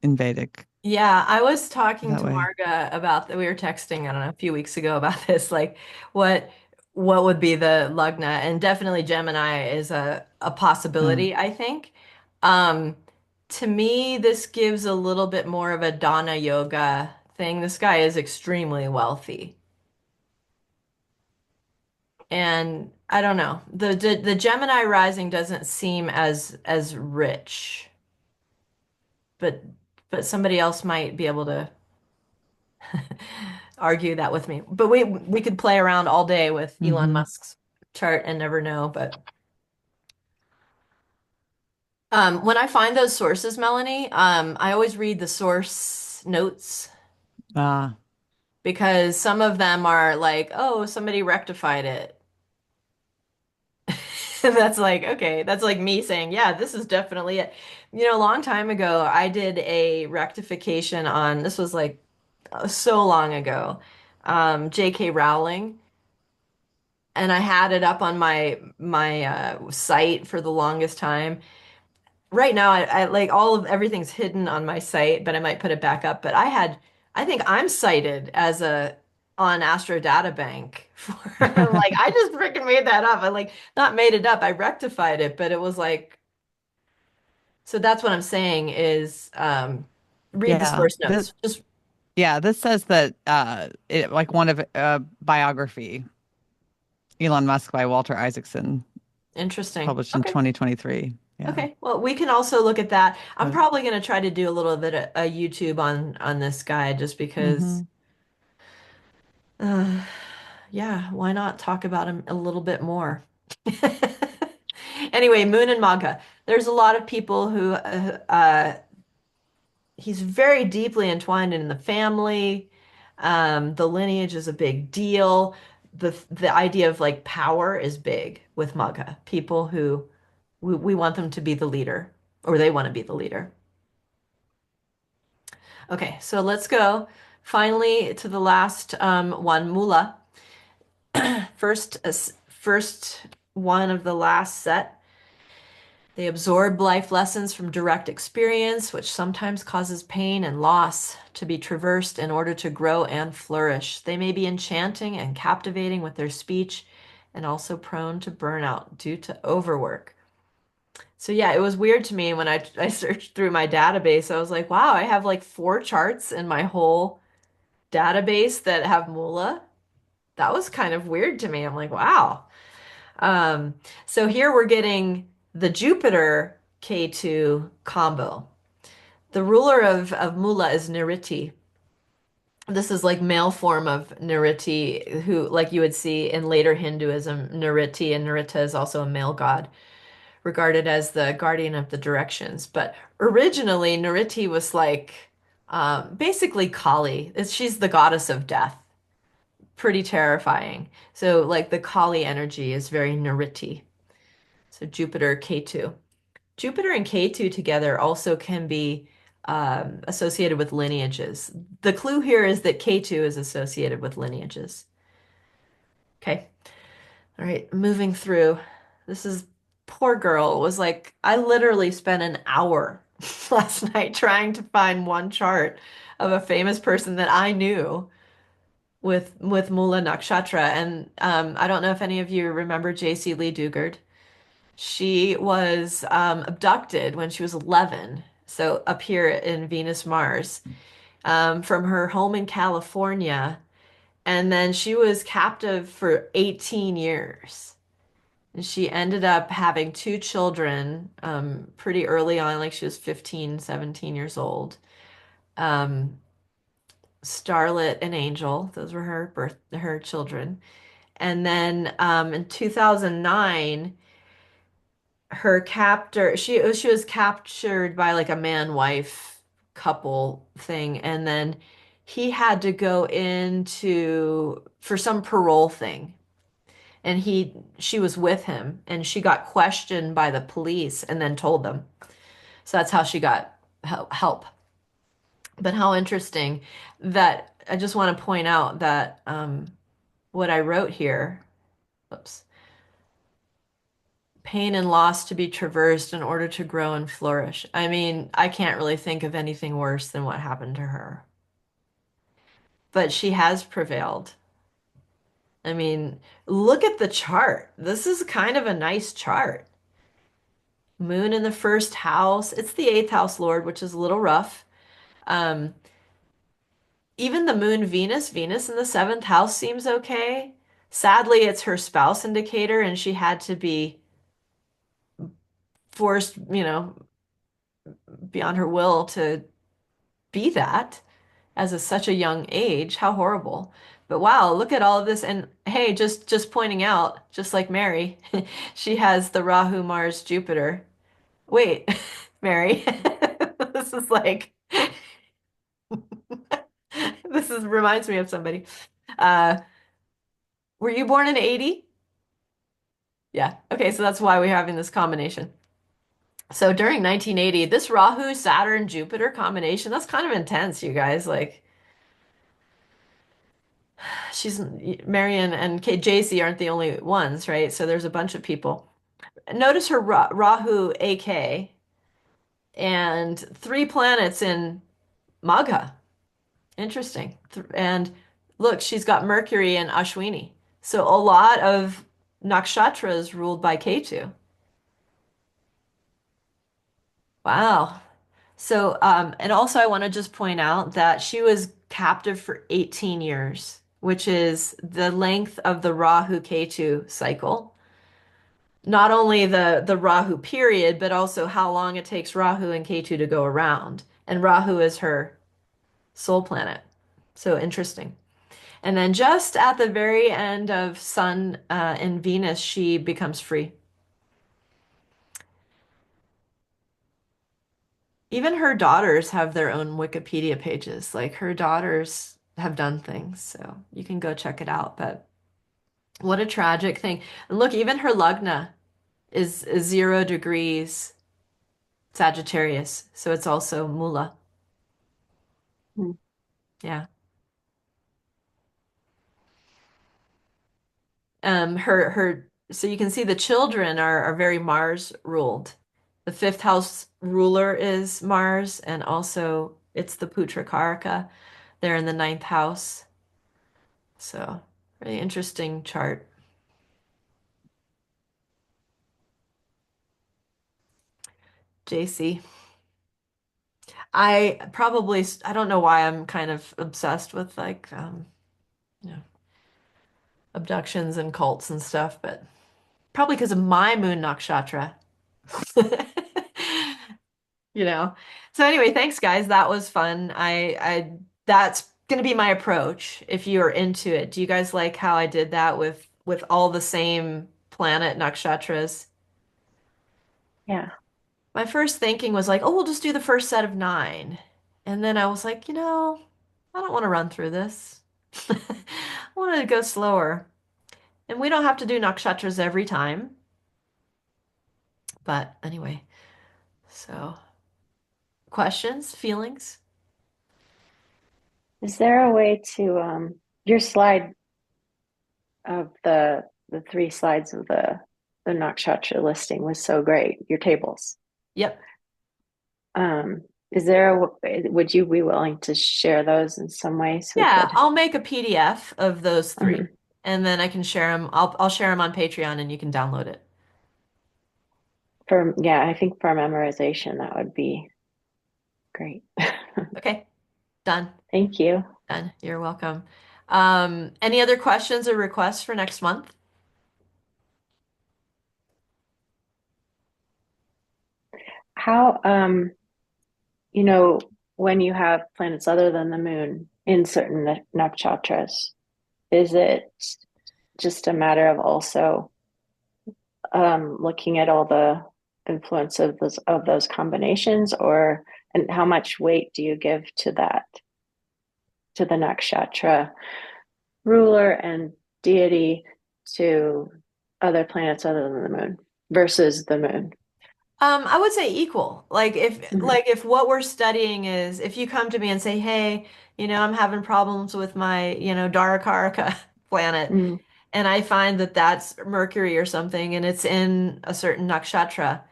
in Vedic Yeah, I was talking that to way. Marga about that. We were texting, I don't know, a few weeks ago about this, like what what would be the Lugna, and definitely Gemini is a Uh, possibility, I think. Um, to me, this gives a little bit more of a Dana yoga thing. This guy is extremely wealthy. And I don't know. The Gemini rising doesn't seem as rich, but somebody else might be able to argue that with me. But we could play around all day with Elon hmm Musk's chart and never know. But when I find those sources, Melanie, I always read the source notes Ah, because some of them are like, oh, somebody rectified it. And that's like, okay, that's like me saying, yeah, this is definitely it. A long time ago, I did a rectification on, this was like so long ago, J.K. Rowling. And I had it up on my site for the longest time. Right now, I like all of everything's hidden on my site, but I might put it back up. But I think I'm cited as a on Astro Data Bank for like I just freaking made that up. I like not made it up. I rectified it, but it was like so. That's what I'm saying is read the yeah. source notes. Just This says that like one of biography, Elon Musk by Walter Isaacson, interesting. published in Okay. 2023. Yeah. Okay, well, we can also look at that. I'm But probably going to try to do a little bit of a YouTube on this guy just because, hmm uh, yeah, why not talk about him a little bit more? Anyway, Moon and Magha. There's a lot of people who he's very deeply entwined in the family. The lineage is a big deal. The idea of like power is big with Magha. People who we want them to be the leader, or they want to be the leader. Okay, so let's go finally to the last one, Mula. First one of the last set. They absorb life lessons from direct experience, which sometimes causes pain and loss to be traversed in order to grow and flourish. They may be enchanting and captivating with their speech and also prone to burnout due to overwork. So yeah, it was weird to me when I searched through my database. I was like, wow, I have like 4 charts in my whole database that have Mula. That was kind of weird to me. I'm like, wow. Um, so here we're getting the Jupiter K2 combo. The ruler of Mula is Niriti. This is like male form of Niriti, who like you would see in later Hinduism, Niriti, and Nirita is also a male god, regarded as the guardian of the directions. But originally, Niriti was like basically Kali. She's the goddess of death. Pretty terrifying. So like the Kali energy is very Niriti. So Jupiter, K2. Jupiter and K2 together also can be associated with lineages. The clue here is that K2 is associated with lineages. Okay. All right, moving through. This is poor girl was like, I literally spent an hour last night trying to find one chart of a famous person that I knew with Mula Nakshatra. And I don't know if any of you remember J.C. Lee Dugard. She was abducted when she was 11, so up here in Venus, Mars, from her home in California. And then she was captive for 18 years. And she ended up having 2 children pretty early on, like she was 15, 17 years old. Um, Starlet and Angel, those were her children. And then in 2009, her captor she was captured by like a man wife couple thing, and then he had to go into for some parole thing, and she was with him, and she got questioned by the police and then told them. So that's how she got help. But how interesting that I just want to point out that what I wrote here, oops, pain and loss to be traversed in order to grow and flourish. I mean, I can't really think of anything worse than what happened to her. But she has prevailed. I mean, look at the chart. This is kind of a nice chart. Moon in the first house. It's the eighth house lord, which is a little rough. Um, Even the moon Venus in the seventh house seems okay. Sadly, it's her spouse indicator, and she had to be forced, beyond her will to be that as such a young age. How horrible. But wow, look at all of this. And hey, just pointing out, just like Mary, she has the Rahu, Mars, Jupiter. Wait, Mary, this is like this is reminds me of somebody. Uh, were you born in 80? Yeah. Okay, so that's why we're having this combination. So during 1980, this Rahu, Saturn, Jupiter combination, that's kind of intense, you guys. Like she's Marion and JC aren't the only ones, right? So there's a bunch of people. Notice her Rahu AK and 3 planets in Magha. Interesting. And look, she's got Mercury and Ashwini. So a lot of nakshatras ruled by Ketu. Wow. So, and also I want to just point out that she was captive for 18 years, which is the length of the Rahu Ketu cycle. Not only the Rahu period, but also how long it takes Rahu and Ketu to go around. And Rahu is her soul planet. So interesting. And then just at the very end of Sun and Venus, she becomes free. Even her daughters have their own Wikipedia pages. Like her daughters have done things, so you can go check it out. But what a tragic thing. And look, even her lugna is 0 degrees Sagittarius, so it's also Mula. Hmm. Yeah. Her so you can see the children are very Mars ruled. The fifth house ruler is Mars, and also it's the Putra Karaka. They're in the ninth house. So really interesting chart. JC. I don't know why I'm kind of obsessed with like you know, abductions and cults and stuff, but probably because of my moon nakshatra. You know. So anyway, thanks guys. That was fun. I that's gonna be my approach if you're into it. Do you guys like how I did that with all the same planet nakshatras? Yeah. My first thinking was like, oh, we'll just do the first set of 9. And then I was like, I don't want to run through this. I want to go slower. And we don't have to do nakshatras every time. But anyway, so questions, feelings? Is there a way to your slide of the 3 slides of the nakshatra listing was so great, your tables. Yep. Is there would you be willing to share those in some way so we Yeah, could I'll make a PDF of those 3 um, and then I can share them. I'll share them on Patreon and you can download it. for yeah, I think for memorization that would be great. Okay, done. Thank you. Done. You're welcome. Any other questions or requests for next month? How you know when you have planets other than the moon in certain nakshatras, is it just a matter of also looking at all the influence of those combinations, or and how much weight do you give to that, to the nakshatra ruler and deity, to other planets other than the moon versus the moon? I would say equal. Mm-hmm. Like if what we're studying is if you come to me and say, "Hey, I'm having problems with my, Darakaraka planet," Mm-hmm. and I find that that's Mercury or something and it's in a certain nakshatra,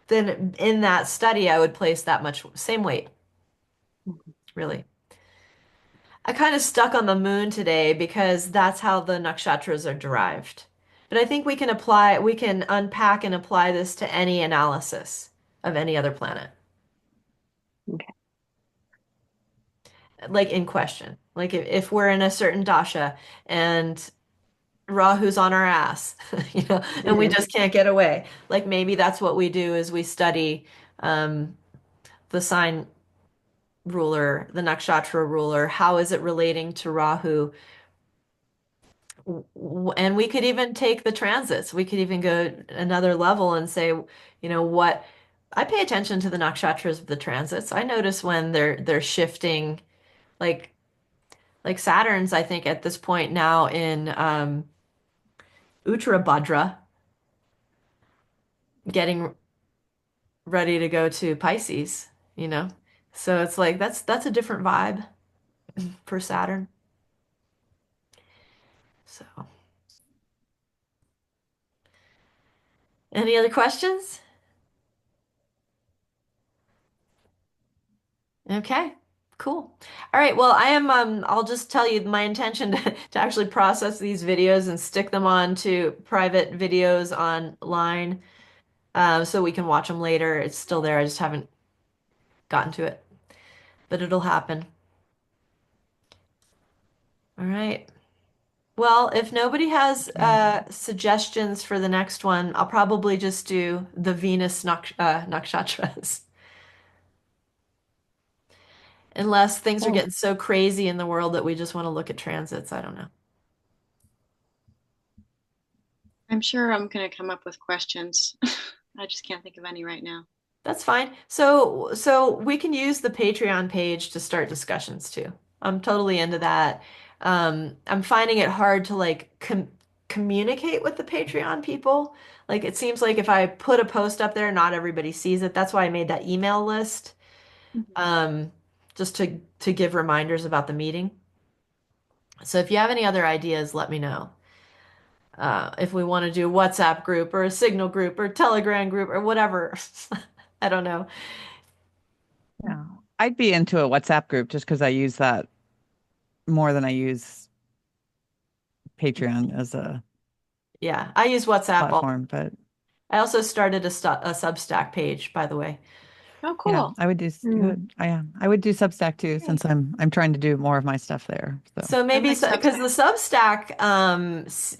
then in that study I would place that much same weight, really. I kind of stuck on the moon today because that's how the nakshatras are derived. But I think we can unpack and apply this to any analysis of any other planet. Okay. Like in question. Like if we're in a certain dasha and Rahu's on our ass, and we Mm-hmm. just can't get away. Like maybe that's what we do is we study um, the sign ruler, the nakshatra ruler. How is it relating to Rahu? And we could even take the transits. We could even go another level and say, what I pay attention to the nakshatras of the transits. I notice when they're shifting, like Saturn's, I think at this point now in Uttarabhadra, getting ready to go to Pisces, you know. So it's like that's a different vibe for Saturn. So, any other questions? Okay, cool. All right, well, I'll just tell you my intention to actually process these videos and stick them on to private videos online so we can watch them later. It's still there. I just haven't gotten to it, but it'll happen. All right. Well, if nobody has suggestions for the next one, I'll probably just do the Venus nakshatras. Unless things are Cool. getting so crazy in the world that we just want to look at transits. I don't know. I'm sure I'm going to come up with questions. I just can't think of any right now. That's fine. So we can use the Patreon page to start discussions too. I'm totally into that. I'm finding it hard to like communicate with the Patreon people. Like it seems like if I put a post up there, not everybody sees it. That's why I made that email list, um, just to give reminders about the meeting. So if you have any other ideas, let me know. If we want to do a WhatsApp group or a Signal group or Telegram group or whatever. I don't know. Yeah. I'd be into a WhatsApp group just because I use that more than I use Patreon as a Yeah, I use WhatsApp all. platform. But I also started a Substack page, by the way. Oh, yeah, cool. I would do Hmm. good. I would do Substack too, Great. since I'm trying to do more of my stuff there. So So I maybe like because the Substack. Substack,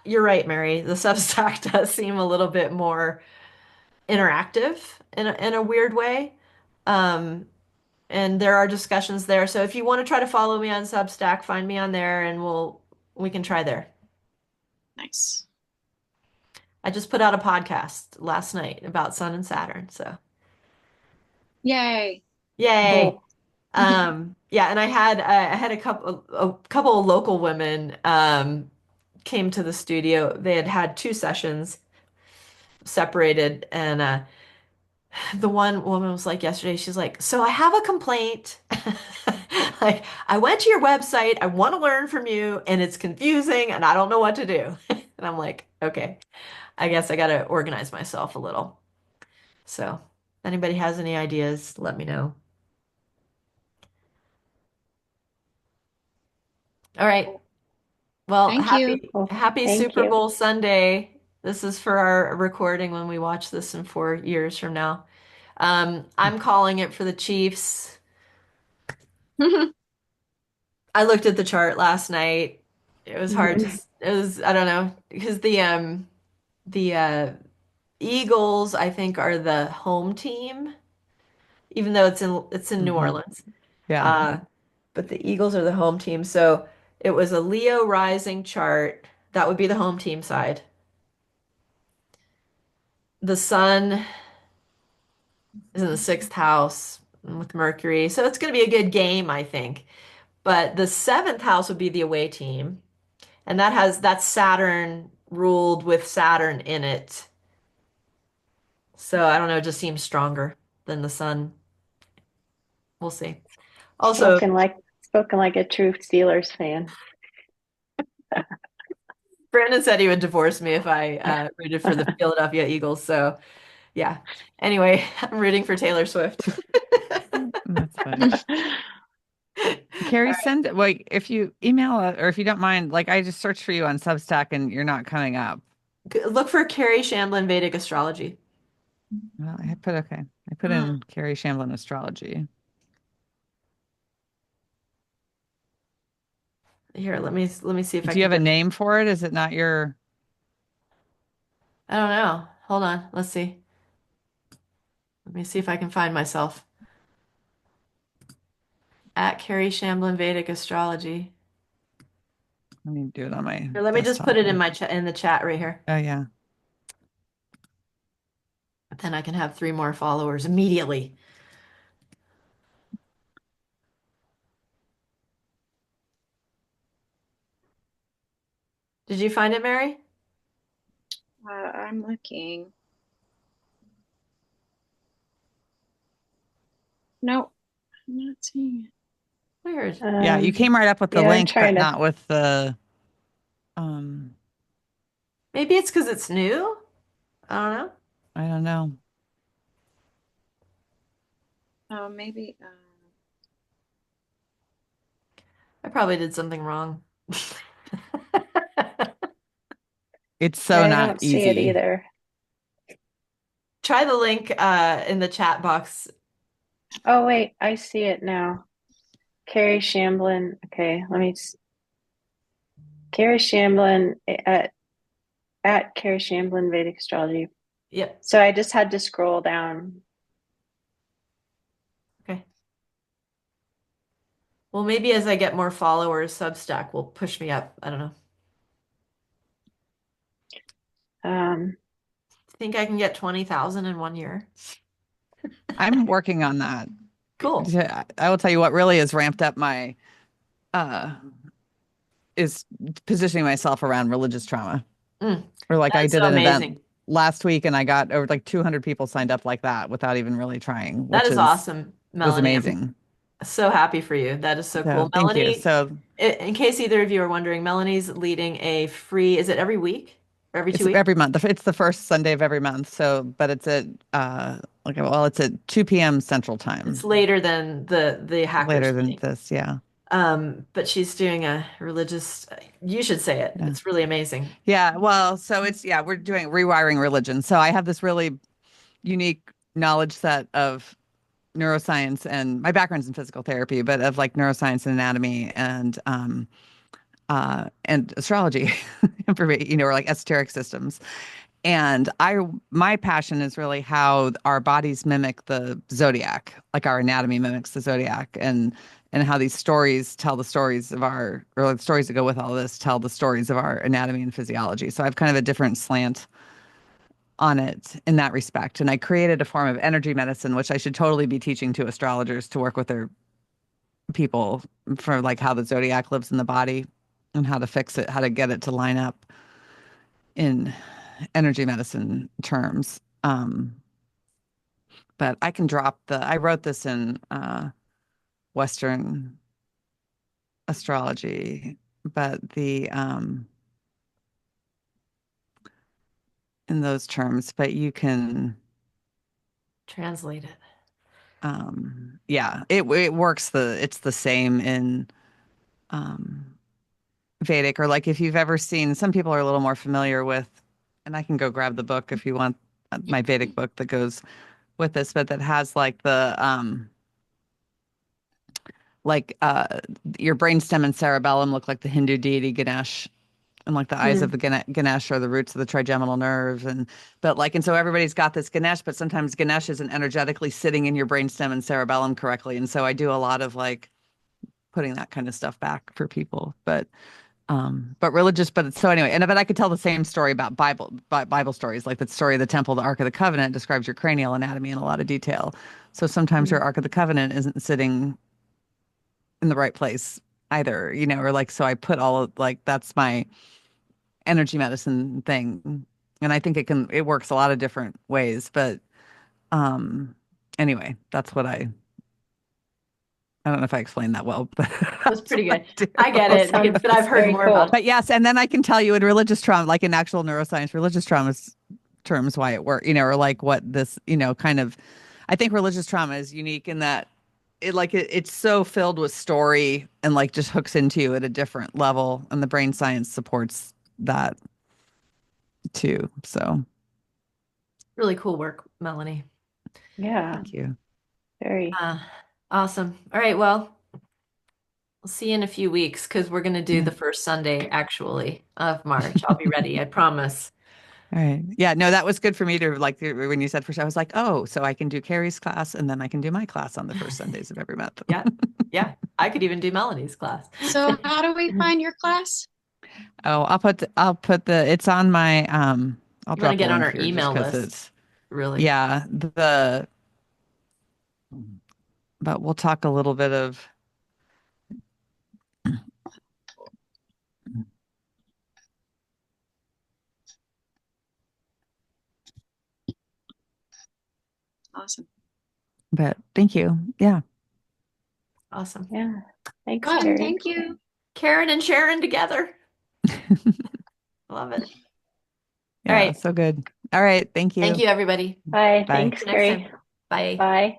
you're right, Mary. The Substack does seem a little bit more interactive in a weird way. Um, and there are discussions there. So if you want to try to follow me on Substack, find me on there and we can try there. Nice. I just put out a podcast last night about Sun and Saturn, so Yay. yay. Cool. Yeah, and I had a couple of local women came to the studio. They had had two sessions separated, and the one woman was like yesterday, she's like, "So I have a complaint. Like, I went to your website, I want to learn from you, and it's confusing, and I don't know what to do." And I'm like, "Okay, I guess I got to organize myself a little." So, if anybody has any ideas, let me know. All right. Cool. Well, Thank you. happy Cool. happy Thank Super you. Bowl Sunday. This is for our recording when we watch this in 4 years from now. I'm calling it for the Chiefs. I looked at the chart last night. It was hard to, Mhm. it was, I don't know, because the Eagles, I think, are the home team, even though it's in New hmm Orleans. yeah. Uh, but the Eagles are the home team. So it was a Leo rising chart. That would be the home team side. The sun is in the sixth house with Mercury. So it's going to be a good game, I think. But the seventh house would be the away team. And that's Saturn ruled with Saturn in it. So I don't know, it just seems stronger than the sun. We'll see. Also, Spoken like a true Steelers fan. Brandon said he would divorce me if I rooted for the Philadelphia Eagles. So yeah. Anyway, I'm rooting for Taylor Swift. That's funny. Carrie, send like if you email or if you don't mind, like I just searched for you on Substack and you're not coming up. Look for Kerry Shamblin Vedic Astrology. Well, I put okay. I put Mm. in Carrie Shamblin astrology. Here, let me see if I Do you can have a get. name for it? Is it not your? I don't know. Hold on. Let's see. Let me see if I can find myself at Kerry Shamblin Vedic Astrology. Let me do it on my Here, let me just put desktop. it in my chat in the chat right here. Oh yeah. Then I can have 3 more followers immediately. Did you find it, Mary? I'm looking. No, I'm not seeing it. Weird. Yeah, you Um, came right up with the yeah, I'm link, but trying to. not with the um Maybe it's because it's new. I don't know. I don't know. Oh, maybe. I probably did something wrong. It's so I not don't see it easy. either. Try the link in the chat box. Oh wait, I see it now. Carrie Shamblin. Okay, Carrie Shamblin at Carrie Shamblin Vedic Astrology. Yep. So I just had to scroll down. Okay. Well, maybe as I get more followers, Substack will push me up. I don't know. Um, Think I can get 20,000 in 1 year? I'm working on that. Cool. I will tell you what really has ramped up my uh is positioning myself around religious trauma. Mm, Or like I that's did so an event amazing. last week and I got over like 200 people signed up like that without even really trying, That which is is awesome, was Melanie. I'm amazing. so happy for you. That is so So cool. thank you. Melanie, So in case either of you are wondering, Melanie's leading a free, is it every week or every two it's weeks? every month. It's the first Sunday of every month. So, but it's at it's at 2 p.m. Central It's Time. later than the hackers Later than meeting. this, yeah. But she's doing a religious, you should say it. Yeah. It's really amazing. Yeah. Well, so we're doing rewiring religion. So I have this really unique knowledge set of neuroscience, and my background's in physical therapy, but of like neuroscience and anatomy and astrology, or like esoteric systems. And my passion is really how our bodies mimic the zodiac, like our anatomy mimics the zodiac, and how these stories tell the stories of or the stories that go with all this tell the stories of our anatomy and physiology. So I have kind of a different slant on it in that respect. And I created a form of energy medicine, which I should totally be teaching to astrologers to work with their people for like how the zodiac lives in the body and how to fix it, how to get it to line up in energy medicine terms. But I can I wrote this in Western astrology, but in those terms, but you can, Translate it. yeah, it works it's the same in um, Vedic, or like if you've ever seen, some people are a little more familiar with, and I can go grab the book if you want my Vedic book that goes with this, but that has like like your brainstem and cerebellum look like the Hindu deity Ganesh, and like the eyes of Hmm. the Ganesh are the roots of the trigeminal nerve, but like, and so everybody's got this Ganesh, but sometimes Ganesh isn't energetically sitting in your brainstem and cerebellum correctly, and so I do a lot of like putting that kind of stuff back for people, but religious, so anyway, but I could tell the same story about Bible stories, like the story of the temple, the Ark of the Covenant describes your cranial anatomy in a lot of detail. So sometimes your Ark of the Covenant isn't sitting in the right place either, or like, so I put all of like, that's my energy medicine thing. And I think it works a lot of different ways, but um, anyway, that's what I don't know if I explained that well, but That's that's pretty what I good. do. I get It it, sounds but I've heard very more about cool. it. But yes, and then I can tell you in religious trauma, like in actual neuroscience, religious trauma terms, why it works, or like what this, kind of, I think religious trauma is unique in that it's so filled with story and like just hooks into you at a different level, and the brain science supports that too. So Really cool work, Melanie. Yeah, thank you. very. Uh, awesome. All right, well, we'll see you in a few weeks because we're going to do Yeah. the first Sunday actually of March. I'll be ready, I promise. All right. Yeah. No, that was good for me to like when you said first, I was like, oh, so I can do Carrie's class and then I can do my class on the first Sundays of every month. Yeah. Yeah. I could even do Melanie's class. So how do we find your class? Oh, it's on my I'll You want to drop a get on link our here just email because list, it's really. yeah, but we'll talk a little bit of Awesome. but thank you. Yeah. Awesome. Yeah. Thanks, Fun. Kerry. Thank you. Karen and Sharon together. Love it. All Yeah, right. so good. All right, thank Thank you. you, everybody. Bye. Bye. Thanks, See you next Kerry. time. Bye. Bye.